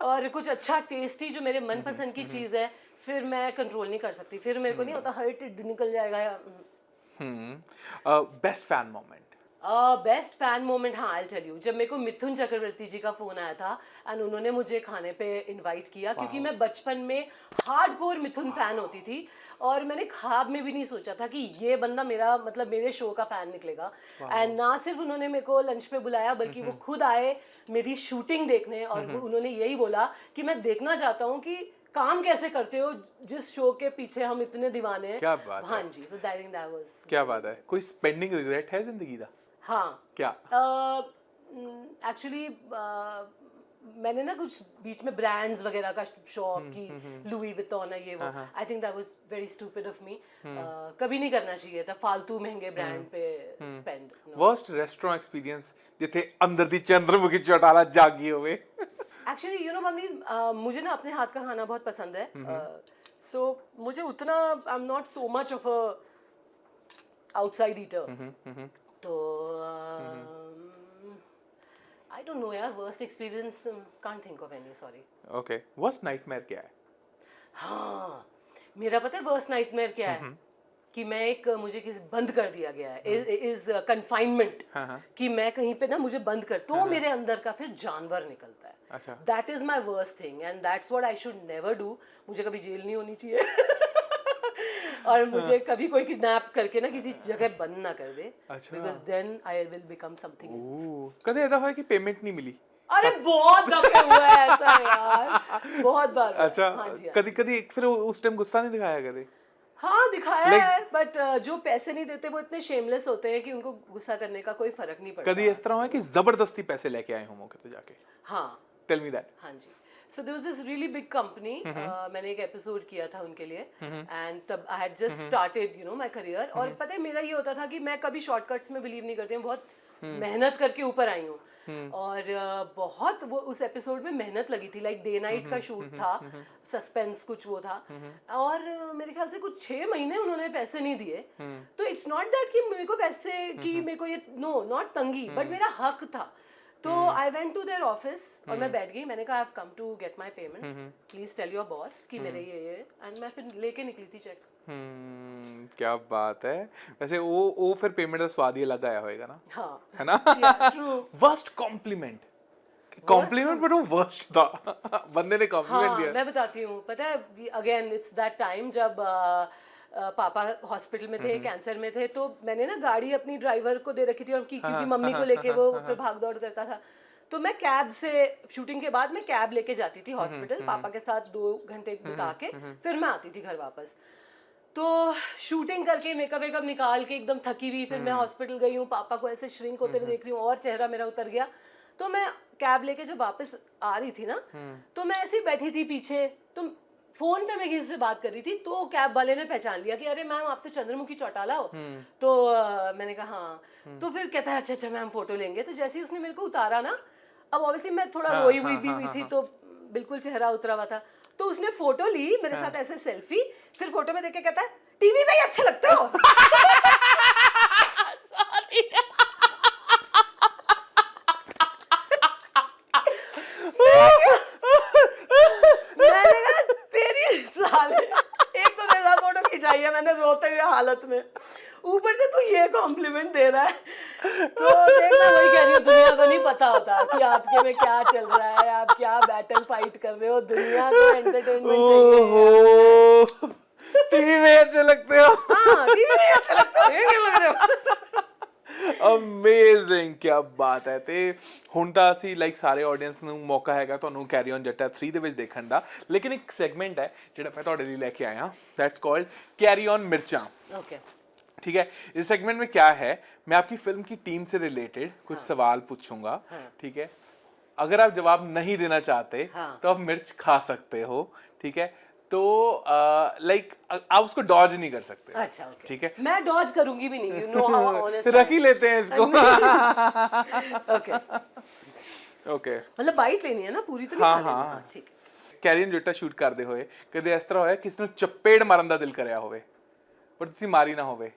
Speaker 2: और कुछ अच्छा टेस्टी जो मेरे मनपसंद की चीज है, फिर मैं कंट्रोल नहीं कर सकती, फिर मेरे को नहीं होता हर्ट निकल जाएगा या
Speaker 1: best fan moment?
Speaker 2: Best fan moment, हाँ आई टेल यू, जब मेरे को मिथुन चक्रवर्ती जी का फोन आया था एंड उन्होंने मुझे खाने पे इनवाइट किया, क्योंकि मैं बचपन में हार्डकोर मिथुन फैन होती थी, और मैंने ख्वाब में भी नहीं सोचा था कि ये बंदा मेरा मतलब मेरे शो का फैन निकलेगा। एंड ना सिर्फ उन्होंने मेरे को लंच पे बुलाया, बल्कि वो खुद आए मेरी शूटिंग देखने, और उन्होंने यही बोला कि मैं देखना चाहता हूँ कि काम कैसे करते हो जिस शो के पीछे हम इतने दीवाने हैं।
Speaker 1: क्या बात है।
Speaker 2: हाँ जी, so I think that was।
Speaker 1: क्या बात है। कोई स्पेंडिंग रिग्रेट है जिंदगी का?
Speaker 2: हाँ।
Speaker 1: क्या?
Speaker 2: एक्चुअली मैंने ना कुछ बीच में ब्रांड्स वगैरह का शौक की, लुई विटॉन है ये वो, आई think that was very stupid of me. कभी नहीं करना चाहिए था फालतू महंगे ब्रांड पे स्पेंड।
Speaker 1: वर्स्ट रेस्टोरेंट एक्सपीरियंस जिथे अंदर दी चंद्रमुखी चौटाला जागी होवे?
Speaker 2: एक्चुअली यू नो मम्मी, मुझे ना अपने हाथ का खाना बहुत पसंद है, सो मुझे उतना आई am not so much of a outside eater, तो आई डोंट नो यार, worst experience can't think of any, sorry.
Speaker 1: Okay, worst nightmare क्या है?
Speaker 2: हाँ, मेरा पता है वर्स्ट नाइटमेयर क्या है, कि मैं एक मुझे किसी बंद कर दिया गया है, इज कन्फाइनमेंट, कि मैं कहीं पे ना मुझे बंद कर, तो मेरे अंदर का फिर जानवर निकलता है।
Speaker 1: अच्छा।
Speaker 2: That is my worst thing and that's what I should never do. मुझे कभी जेल नहीं होनी चाहिए और मुझे कभी कोई किडनैप करके ना किसी जगह बंद ना कर दे, because then I will become something else.
Speaker 1: कदे ऐसा हुआ कि पेमेंट नहीं मिली?
Speaker 2: अरे बहुत दफे हुआ है ऐसा यार, बहुत बार।
Speaker 1: अच्छा, कभी कभी फिर उस टाइम गुस्सा नहीं दिखाया करे?
Speaker 2: हाँ दिखाया है, बट जो पैसे नहीं देते वो इतने शेमलेस होते हैं कि उनको गुस्सा करने का कोई फर्क नहीं पड़ता।
Speaker 1: कभी इस तरह हुआ कि जबरदस्ती पैसे लेके आए हो मौके पे जाके?
Speaker 2: हाँ,
Speaker 1: टेल मी दैट।
Speaker 2: हाँ जी, so there was this really big company, मैंने एक एपिसोड किया था उनके लिए, एंड तब I had just started you know my career, और पता है मेरा ये होता था कि मैं कभी शॉर्टकट्स में बिलीव नहीं करती हूँ, बहुत मेहनत करके ऊपर आई हूँ, और बहुत वो उस एपिसोड में मेहनत लगी थी, लाइक डे नाइट का शूट था, सस्पेंस कुछ वो था, और मेरे ख्याल से कुछ 6 महीने उन्होंने पैसे नहीं दिए। तो इट्स नॉट दैट कि मेरे को पैसे की मेरे को ये नो नॉट तंगी, बट मेरा हक था। तो I went to their office और मैं बैठ गई, मैंने कहा I have come to get my payment, please tell your boss कि मेरे ये एंड मैं फिर लेके निकली थी चेक।
Speaker 1: क्या बात है। वैसे वो फिर पेमेंट का स्वाद ही अलग आया होएगा ना?
Speaker 2: हाँ,
Speaker 1: है ना?
Speaker 2: ट्रू।
Speaker 1: वर्स्ट कॉम्प्लीमेंट बट वो वर्स्ट था। बंदे ने कॉम्प्लीमेंट दिया।
Speaker 2: मैं बताती हूँ, पता है अगेन इट्स दैट टाइम जब पापा हॉस्पिटल में थे, कैंसर में थे, तो मैंने ना गाड़ी अपनी ड्राइवर को दे रखी थी, और क्योंकि मम्मी को लेके वो फिर भाग दौड़ करता था, तो मैं कैब से शूटिंग के बाद मैं कैब लेके जाती थी हॉस्पिटल, पापा के साथ 2 घंटे बिता के फिर मैं आती थी घर वापस। तो शूटिंग करके मेकअप वेकअप निकाल के एकदम थकी हुई, फिर मैं हॉस्पिटल गई हूँ, पापा को ऐसे श्रिंक होते हुए देख रही हूँ और चेहरा मेरा उतर गया। तो मैं कैब लेके जब वापस आ रही थी ना, तो मैं ऐसे ही बैठी थी पीछे, तो फोन पे मैं किसी से बात कर रही थी, तो कैब वाले ने पहचान लिया कि अरे मैम आप तो चंद्रमुखी चौटाला हो। तो मैंने कहा हाँ। तो फिर कहता है अच्छा अच्छा मैम फोटो लेंगे। तो जैसे ही उसने मेरे को उतारा ना, अब ऑब्वियसली मैं थोड़ा रोई हुई भी हुई थी, तो बिल्कुल चेहरा उतरा हुआ था। तो उसने फोटो ली मेरे साथ ऐसे सेल्फी, फिर फोटो में देख के कहता है टीवी में ही अच्छे लगते हो। मैंने कहा तेरी साले, एक तो मेरा फोटो खिंचाई है मैंने रोते हुए हालत में, ऊपर से तू ये कॉम्प्लीमेंट दे रहा है। तो देख मैं वही कह रही हूँ, दुनिया को नहीं पता होता कि आपके में क्या चल रहा है, आप क्या बैटल फाइट कर रहे हो। दुनिया को एंटरटेनमेंट चाहिए।
Speaker 1: टीवी में अच्छे लगते हो।
Speaker 2: हाँ टीवी में अच्छे लगते हो, ये क्या लग रहे हो।
Speaker 1: ਅਮੇਜ਼ਿੰਗ, ਕੀ ਬਾਤ ਹੈ। ਤੇ ਹੁਣ ਤਾਂ ਅਸੀਂ ਲਾਈਕ ਸਾਰੇ ਆਡੀਅנס ਨੂੰ ਮੌਕਾ ਹੈਗਾ ਤੁਹਾਨੂੰ ਕੈਰੀ ਔਨ ਜੱਟਾ 3 ਦੇ ਵਿੱਚ ਦੇਖਣ ਦਾ, ਲੇਕਿਨ ਇੱਕ ਸੈਗਮੈਂਟ ਹੈ ਜਿਹੜਾ ਮੈਂ ਤੁਹਾਡੇ ਲਈ ਲੈ ਕੇ ਆਇਆ, दैट्स कॉल्ड कैरी ऑन मिर्चा।
Speaker 2: ओके
Speaker 1: ठीक है, इस सेगमेंट में क्या है, मैं आपकी फिल्म की टीम से रिलेटेड कुछ सवाल पूछूंगा। ठीक है, अगर आप जवाब नहीं देना चाहते तो आप मिर्च खा सकते हो। ठीक है, तो लाइक आप उसको डॉज नहीं कर सकते।
Speaker 2: अच्छा okay.
Speaker 1: ठीक है,
Speaker 2: मैं डॉज करूंगी भी नहीं, यू नो हाउ ऑनेस्ट।
Speaker 1: तो रख ही लेते हैं इसको।
Speaker 2: ओके
Speaker 1: ओके,
Speaker 2: मतलब बाइट लेनी है ना, पूरी तो नहीं
Speaker 1: हाँ
Speaker 2: खानी है।
Speaker 1: हाँ
Speaker 2: ठीक है।
Speaker 1: ਕੈਰੀ ਔਨ ਜੱਟਾ ਸ਼ੂਟ ਕਰਦੇ ਹੋਏ ਕਦੇ ਇਸ ਤਰ੍ਹਾਂ ਹੋਇਆ ਕਿਸੇ ਨੂੰ ਚਪੇੜ ਮਾਰਨ ਦਾ ਦਿਲ ਕਰਿਆ ਹੋਵੇ ਪਰ ਤੁਸੀਂ ਮਾਰੀ ਨਾ ਹੋਵੇ?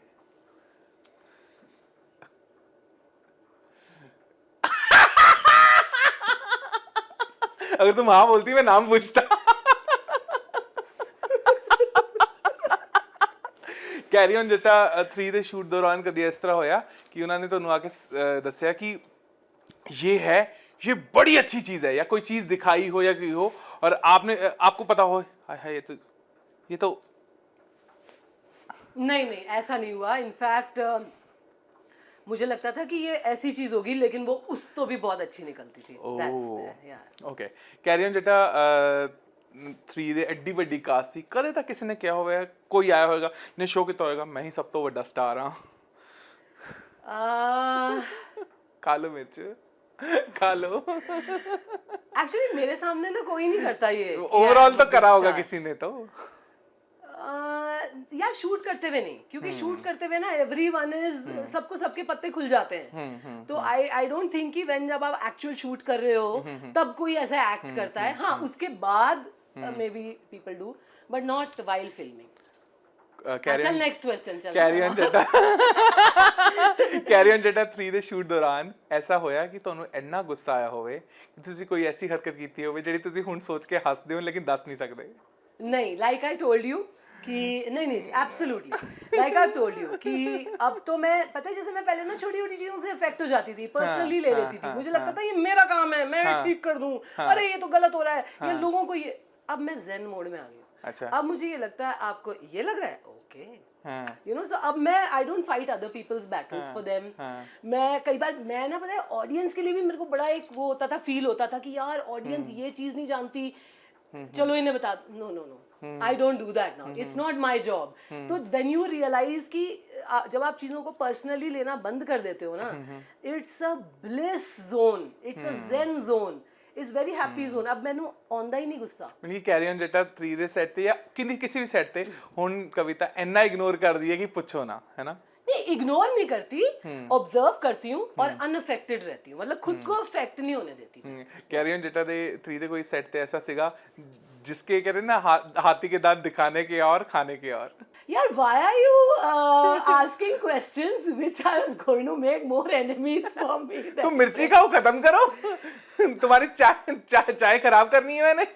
Speaker 1: अगर तुम हाँ बोलती मैं नाम पूछता। कैरी ऑन जट्टा 3 ਦੇ ਸ਼ੂਟ ਦੌਰਾਨ ਕਦੀ ਇਸ ਤਰ੍ਹਾਂ ਹੋਇਆ ਕਿ ਉਹਨਾਂ ਨੇ ਤੁਹਾਨੂੰ ਆ ਕੇ ਦੱਸਿਆ कि ये है, ये बड़ी अच्छी चीज है, या कोई चीज दिखाई हो या कोई हो और आपने आपको पता हो हाय हाय ये तो
Speaker 2: नहीं नहीं ऐसा नहीं हुआ। इनफैक्ट मुझे लगता था कि ये ऐसी चीज होगी, लेकिन वो उस तो भी बहुत अच्छी निकलती थी।
Speaker 1: ओके, कैरी ऑन जट्टा 3 ਦੇ ਐਡੀ ਵੱਡੀ ਕਾਸਟ ਸੀ, ਕਦੇ ਤਾਂ ਕਿਸੇ ਨੇ ਕਿਹਾ ਹੋਵੇ, ਕੋਈ ਆਇਆ ਹੋਵੇਗਾ ਨੇ ਸ਼ੋਅ ਕੀਤਾ ਹੋਵੇਗਾ ਮੈਂ ਹੀ ਸਭ ਤੋਂ ਵੱਡਾ ਸਟਾਰ ਹਾਂ? खा लो मिर्च, खा लो।
Speaker 2: एक्चुअली मेरे सामने ना कोई नहीं करता ये।
Speaker 1: ओवरऑल तो करा होगा किसी ने तो।
Speaker 2: यार शूट करते हुए नहीं, क्योंकि शूट करते हुए ना एवरीवन इज सबको सबके पत्ते खुल जाते हैं। तो आई डोंट थिंक कि व्हेन जब आप एक्चुअल शूट कर रहे हो तब कोई ऐसा एक्ट करता है। हाँ उसके बाद may be people do, but not while filming. चल नेक्स्ट क्वेश्चन चल।
Speaker 1: कैरी ऑन जट्टा कैरी ऑन जट्टा 3 ਦੇ ਸ਼ੂਟ ਦੌਰਾਨ ਐਸਾ ਹੋਇਆ ਕਿ ਤੁਹਾਨੂੰ ਇੰਨਾ ਗੁੱਸਾ ਆਇਆ ਹੋਵੇ ਕਿ ਤੁਸੀਂ ਕੋਈ ਐਸੀ ਹਰਕਤ ਕੀਤੀ ਹੋਵੇ ਜਿਹੜੀ ਤੁਸੀਂ ਹੁਣ ਸੋਚ ਕੇ ਹੱਸਦੇ ਹੋ ਲੇਕਿਨ ਦੱਸ ਨਹੀਂ ਸਕਦੇ?
Speaker 2: नहीं, लाइक आई टोल्ड यू कि नहीं absolutely like I told you कि अब तो मैं पता है जैसे मैं पहले ना छोटी छोटी चीजों से इफेक्ट हो जाती थी, पर्सनली ले लेती थी। मुझे लगता था ये मेरा काम है, मैं ठीक कर दूं, अरे ये तो गलत हो रहा है, ये लोगों को ये। अब मैं ज़ेन मोड में आ गई हूँ।
Speaker 1: अच्छा,
Speaker 2: अब मुझे ये लगता है आपको ये लग रहा है ओके, यू नो। सो अब मैं I don't fight other people's battles for them. मैं कई बार मैं ना पता है ऑडियंस के लिए भी मेरे को बड़ा एक वो होता था, फील होता था कि यार ऑडियंस ये चीज नहीं जानती, चलो इन्हें बता। No no no, I don't do that now, it's not my job. तो व्हेन यू रियलाइज कि जब आप चीजों को पर्सनली लेना बंद कर देते हो ना, it's a bliss zone, it's a zen zone, is very happy zone. अब मैंने आंदा ही नहीं गुस्सा।
Speaker 1: मतलब कैरी ऑन जट्टा 3 ਦੇ ਸੈੱਟ ਤੇ ਜਾਂ किसी भी सेट ਤੇ ਹੁਣ कविता ਇੰਨਾ ਇਗਨੋਰ ਕਰਦੀ ਹੈ ਕਿ ਪੁੱਛੋ ਨਾ, है ना?
Speaker 2: नहीं इग्नोर नहीं करती, ऑब्जर्व करती हूँ और अनअफेक्टेड रहती हूँ, मतलब खुद को अफेक्ट नहीं होने देती।
Speaker 1: कैरी ऑन जट्टा ਦੇ 3 ਦੇ ਕੋਈ सेट ਤੇ ऐसा ਸੀगा जिसके कहते ना हाथी के दांत दिखाने के और खाने के और?
Speaker 2: यार why are you asking questions which are going to make more enemies for me?
Speaker 1: तुम मिर्ची खाओ, खत्म करो। तुम्हारी चाय खराब करनी है मैंने।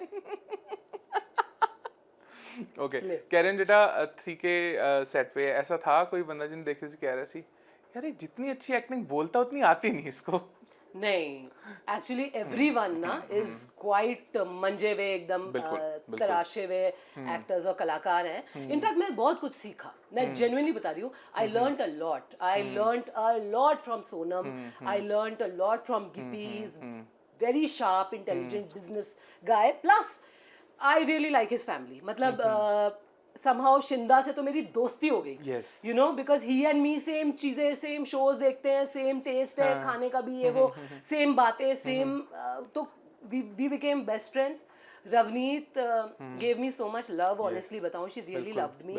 Speaker 1: ओके, कैरी ऑन जट्टा 3 के सेट पे ऐसा था कोई बंदा जिन्हें देखे से कह रहा सी यार ये जितनी अच्छी एक्टिंग बोलता उतनी आती नहीं इसको?
Speaker 2: नहीं, एक्चुअली एवरीवन ना इज क्वाइट मंजे हुए एकदम तराशे हुए एक्टर्स और कलाकार हैं। इनफैक्ट मैं बहुत कुछ सीखा, मैं जेन्युइनली बता रही हूँ। I learned a lot, I learned a lot from Sonam, I learned a lot from Gippy, is very sharp intelligent business guy, plus I really like his family. मतलब somehow शिंदा से तो मेरी दोस्ती हो गई,
Speaker 1: Yes.
Speaker 2: you know, because he and me same चीजें, same shows देखते हैं, सेम टेस्ट है खाने का भी, ये वो सेम बातें, सेम, तो we became best friends. Ravneet gave me so much love, honestly बताऊं, she really loved me,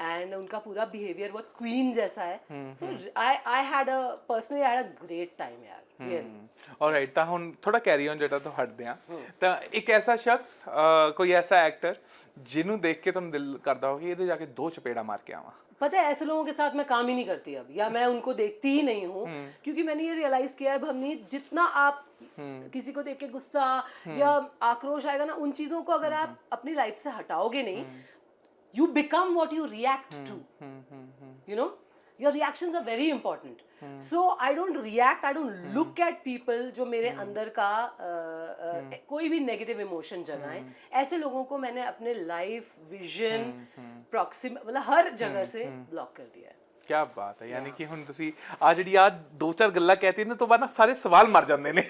Speaker 2: and उनका पूरा behavior बहुत queen जैसा है, so I had a personally I had a great time यार, really.
Speaker 1: ऑलਰਾइਟ, ਤਾਂ ਹੁਣ ਥੋੜਾ ਕੈਰੀ ਔਨ ਜਿਹੜਾ ਤੋਂ ਹਟਦੇ ਆ, ਤਾਂ ਇੱਕ ਐਸਾ ਸ਼ਖਸ, ਕੋਈ ਐਸਾ ਐਕਟਰ ਜਿਹਨੂੰ ਦੇਖ ਕੇ ਤੁਹਾਨੂੰ ਦਿਲ ਕਰਦਾ ਹੋ ਕਿ ਇਹਦੇ ਜਾ ਕੇ ਦੋ ਚਪੇੜਾ ਮਾਰ ਕੇ ਆਵਾਂ?
Speaker 2: पता है ऐसे लोगों के साथ मैं काम ही नहीं करती अब, या मैं उनको देखती ही नहीं हूँ, क्योंकि मैंने ये रियलाइज किया है भवनीत, जितना आप किसी को देख के गुस्सा या आक्रोश आएगा ना, उन चीजों को अगर आप अपनी लाइफ से हटाओगे नहीं, you become what you react to, you know, your reactions are very important. So I don't react, I don't look at people जो मेरे अंदर का कोई भी नेगेटिव इमोशन जगाएं, ऐसे लोगों को मैंने अपने लाइफ विजन प्रॉक्सिम मतलब हर जगह से ब्लॉक कर दिया है।
Speaker 1: क्या बात है, यानी कि ਹੁਣ ਤੁਸੀਂ ਆ ਜਿਹੜੀ ਆ ਦੋ ਚਾਰ ਗੱਲਾਂ कहती ਨੇ ਤੋਂ ਬਾਅਦ ਨਾ ਸਾਰੇ ਸਵਾਲ ਮਰ ਜਾਂਦੇ ਨੇ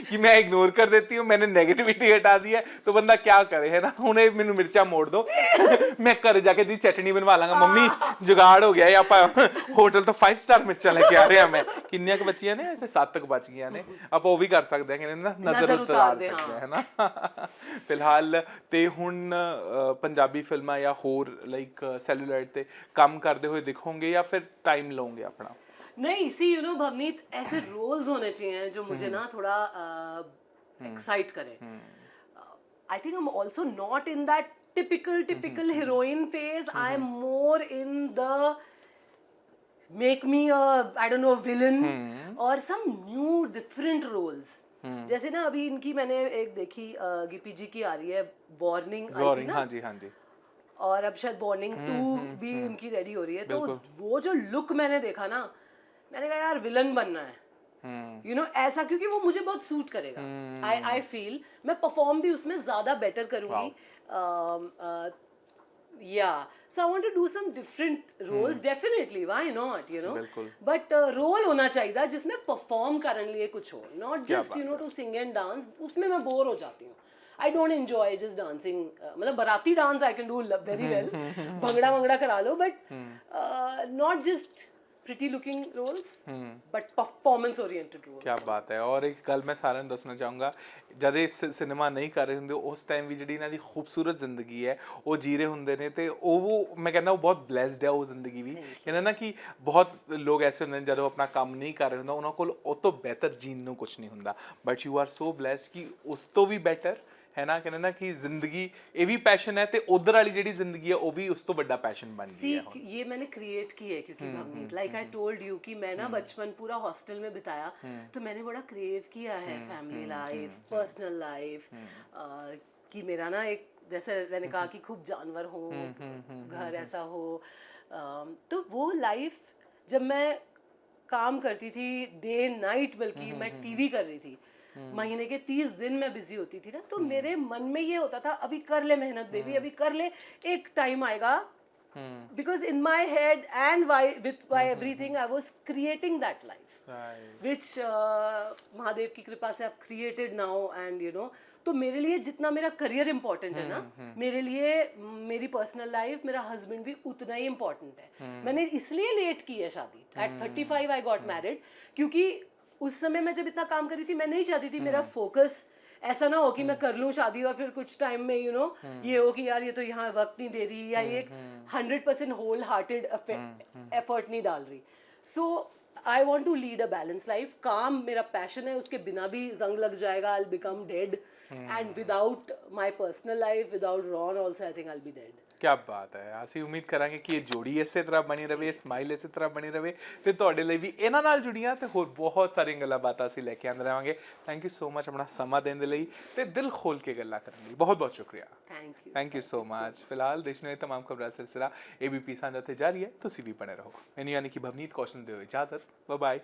Speaker 1: कि मैं इग्नोर कर देती हूँ, मैंने नेगेटिविटी हटा दी है, तो बंदा क्या करे, है ना। हुणे मैनू मिर्चा मोड़ दो, मैं घर जाके दी चटनी बनवा लांगा, मम्मी जुगाड़ हो गया, आप होटल तो 5 स्टार मिर्चा लेके आ रहे हैं। मैं किन्नियां क बच्चियां ने, ऐसे 7 तक बच गई ने, आप वो भी कर सकते हैं ना, नजर उतार सकते हैं, है ना। फिलहाल ते हुण पंजाबी फिल्मां या होर लाइक सैलूलाइट ते काम करते हुए दिखोगे या फिर टाइम लोगे अपना?
Speaker 2: नहीं, सी यू नो भवनीत, ऐसे रोल्स होने चाहिए जो मुझे ना थोड़ा एक्साइट करें। I think I am also not in that typical heroine phase, I am more in the make me I don't know villain और सम न्यू डिफरेंट रोल्स। जैसे ना अभी इनकी मैंने एक देखी, गिपी जी की आ रही है वार्निंग,
Speaker 1: हाँ जी, हाँ जी,
Speaker 2: और अब शायद वार्निंग 2 भी इनकी रेडी हो रही है, तो वो जो लुक मैंने देखा ना, मैंने कहा यार विलन बनना है, यू नो, ऐसा, क्योंकि वो मुझे बहुत सूट करेगा। आई फील मैं परफॉर्म भी उसमें ज्यादा बेटर करूंगी, या so I want to do some different roles, definitely, why not, you know, but role होना चाहिए जिसमें परफॉर्म करने लिए कुछ हो, not just you know to sing and dance. उसमें मैं बोर हो जाती हूँ, I don't enjoy just dancing, मतलब बराती dance I can do very well, bhangra करा लो, but not just pretty looking roles, but performance oriented roles।
Speaker 1: क्या बात है। और एक गल मैं सारे ਨੂੰ ਦੱਸਣਾ ਚਾਹੂੰਗਾ, ਜਦ ਇਹ ਸਿਨੇਮਾ ਨਹੀਂ ਕਰ ਰਹੇ ਹੁੰਦੇ ਉਸ ਟਾਈਮ ਵੀ ਜਿਹੜੀ ਇਹਨਾਂ ਦੀ ਖੂਬਸੂਰਤ ਜ਼ਿੰਦਗੀ ਹੈ ਉਹ ਜੀ ਰਹੇ ਹੁੰਦੇ ਨੇ, ਤੇ ਉਹ ਮੈਂ ਕਹਿੰਦਾ ਉਹ ਬਹੁਤ ਬਲੈਸਡ ਹੈ ਉਹ ਜ਼ਿੰਦਗੀ ਵੀ। ਕਹਿੰਦਾ ਨਾ ਕਿ ਬਹੁਤ ਲੋਕ ਐਸੇ ਹੁੰਦੇ ਨੇ ਜਦੋਂ ਆਪਣਾ ਕੰਮ ਨਹੀਂ ਕਰ ਰਹੇ ਹੁੰਦਾ ਉਹਨਾਂ ਕੋਲ ਉਹ ਤੋਂ ਬਿਹਤਰ ਜੀਣ ਨੂੰ ਕੁਝ ਨਹੀਂ ਹੁੰਦਾ, but you are so blessed ਕਿ ਉਸ ਤੋਂ ਵੀ ਬੈਟਰ है ना। कहना ना कि जिंदगी ये भी पैशन है, ते उधर वाली जेडी जिंदगी है वो भी उस तो बड़ा पैशन बन गई है।
Speaker 2: ये मैंने क्रिएट की है, क्योंकि Bhavneet, like I told you कि मैं ना बचपन पूरा हॉस्टल में बिताया, तो मैंने बड़ा क्रेव किया है फैमिली लाइफ, पर्सनल लाइफ, कि मेरा ना एक, जैसे मैंने कहा कि खूब जानवर हो, घर ऐसा हो, तो वो लाइफ जब मैं काम करती थी डे नाइट, बल्कि मैं टीवी कर रही थी, महीने के 30 दिन मैं बिजी होती थी ना, तो मेरे मन में ये होता था अभी कर ले मेहनत बेबी, अभी कर ले, एक टाइम आएगा, because in my head and with my everything I was creating that life, which Mahadev की कृपा से I created now, and you know, तो मेरे लिए जितना मेरा करियर इंपॉर्टेंट है ना, मेरे लिए मेरी पर्सनल लाइफ, मेरा हस्बैंड भी उतना ही इंपॉर्टेंट है। मैंने इसलिए लेट की है शादी, एट 35 आई गॉट मैरिड, क्योंकि उस समय मैं जब इतना काम कर रही थी, मैं नहीं चाहती थी मेरा फोकस ऐसा ना हो कि मैं कर लूं शादी और फिर कुछ टाइम में यू नो ये हो कि यार ये तो यहाँ वक्त नहीं दे रही, या ये 100% होल हार्टेड एफर्ट नहीं डाल रही। So I want to lead a balance life. काम मेरा पैशन है, उसके बिना भी जंग लग जाएगा, आई will become dead, and without my personal life, without Ron also I think I will be dead.
Speaker 1: क्या बात है। ਅਸੀਂ ਉਮੀਦ ਕਰਾਂਗੇ ਕਿ ਇਹ ਜੋੜੀ ਇਸੇ ਤਰ੍ਹਾਂ ਬਣੀ ਰਵੇ, ਸਮਾਈਲ ਇਸੇ ਤਰ੍ਹਾਂ ਬਣੀ ਰਵੇ, ਤੇ ਤੁਹਾਡੇ ਲਈ ਵੀ ਇਹਨਾਂ ਨਾਲ ਜੁੜੀਆਂ ਤੇ ਹੋਰ ਬਹੁਤ ਸਾਰੀਆਂ ਗੱਲਾਂ ਬਾਤਾਂ ਅਸੀਂ ਲੈ ਕੇ ਆਉਂਦੇ ਰਹਾਂਗੇ। ਥੈਂਕ ਯੂ ਸੋ ਮਚ ਆਪਣਾ ਸਮਾਂ ਦੇਣ ਦੇ ਲਈ ਤੇ ਦਿਲ ਖੋਲ ਕੇ ਗੱਲਾਂ ਕਰਨ ਲਈ, ਬਹੁਤ ਬਹੁਤ ਸ਼ੁਕਰੀਆ। Thank you so much. ਫਿਲਹਾਲ ਦੇਸ਼ ਨੂੰ ਇਹ तमाम खबरां सिलसिला ABP ਸਾਂਝਾ ਤੇ ਜਾਰੀ ਹੈ, ਤੁਸੀਂ ਵੀ ਬਣੇ ਰਹੋ। ਮੈਨੂੰ ਯਾਨੀ ਕਿ ਭਵਨੀਤ ਕੌਸ਼ਲ ਦਿਓ ਇਜਾਜ਼ਤ, ਬਾਏ ਬਾਏ।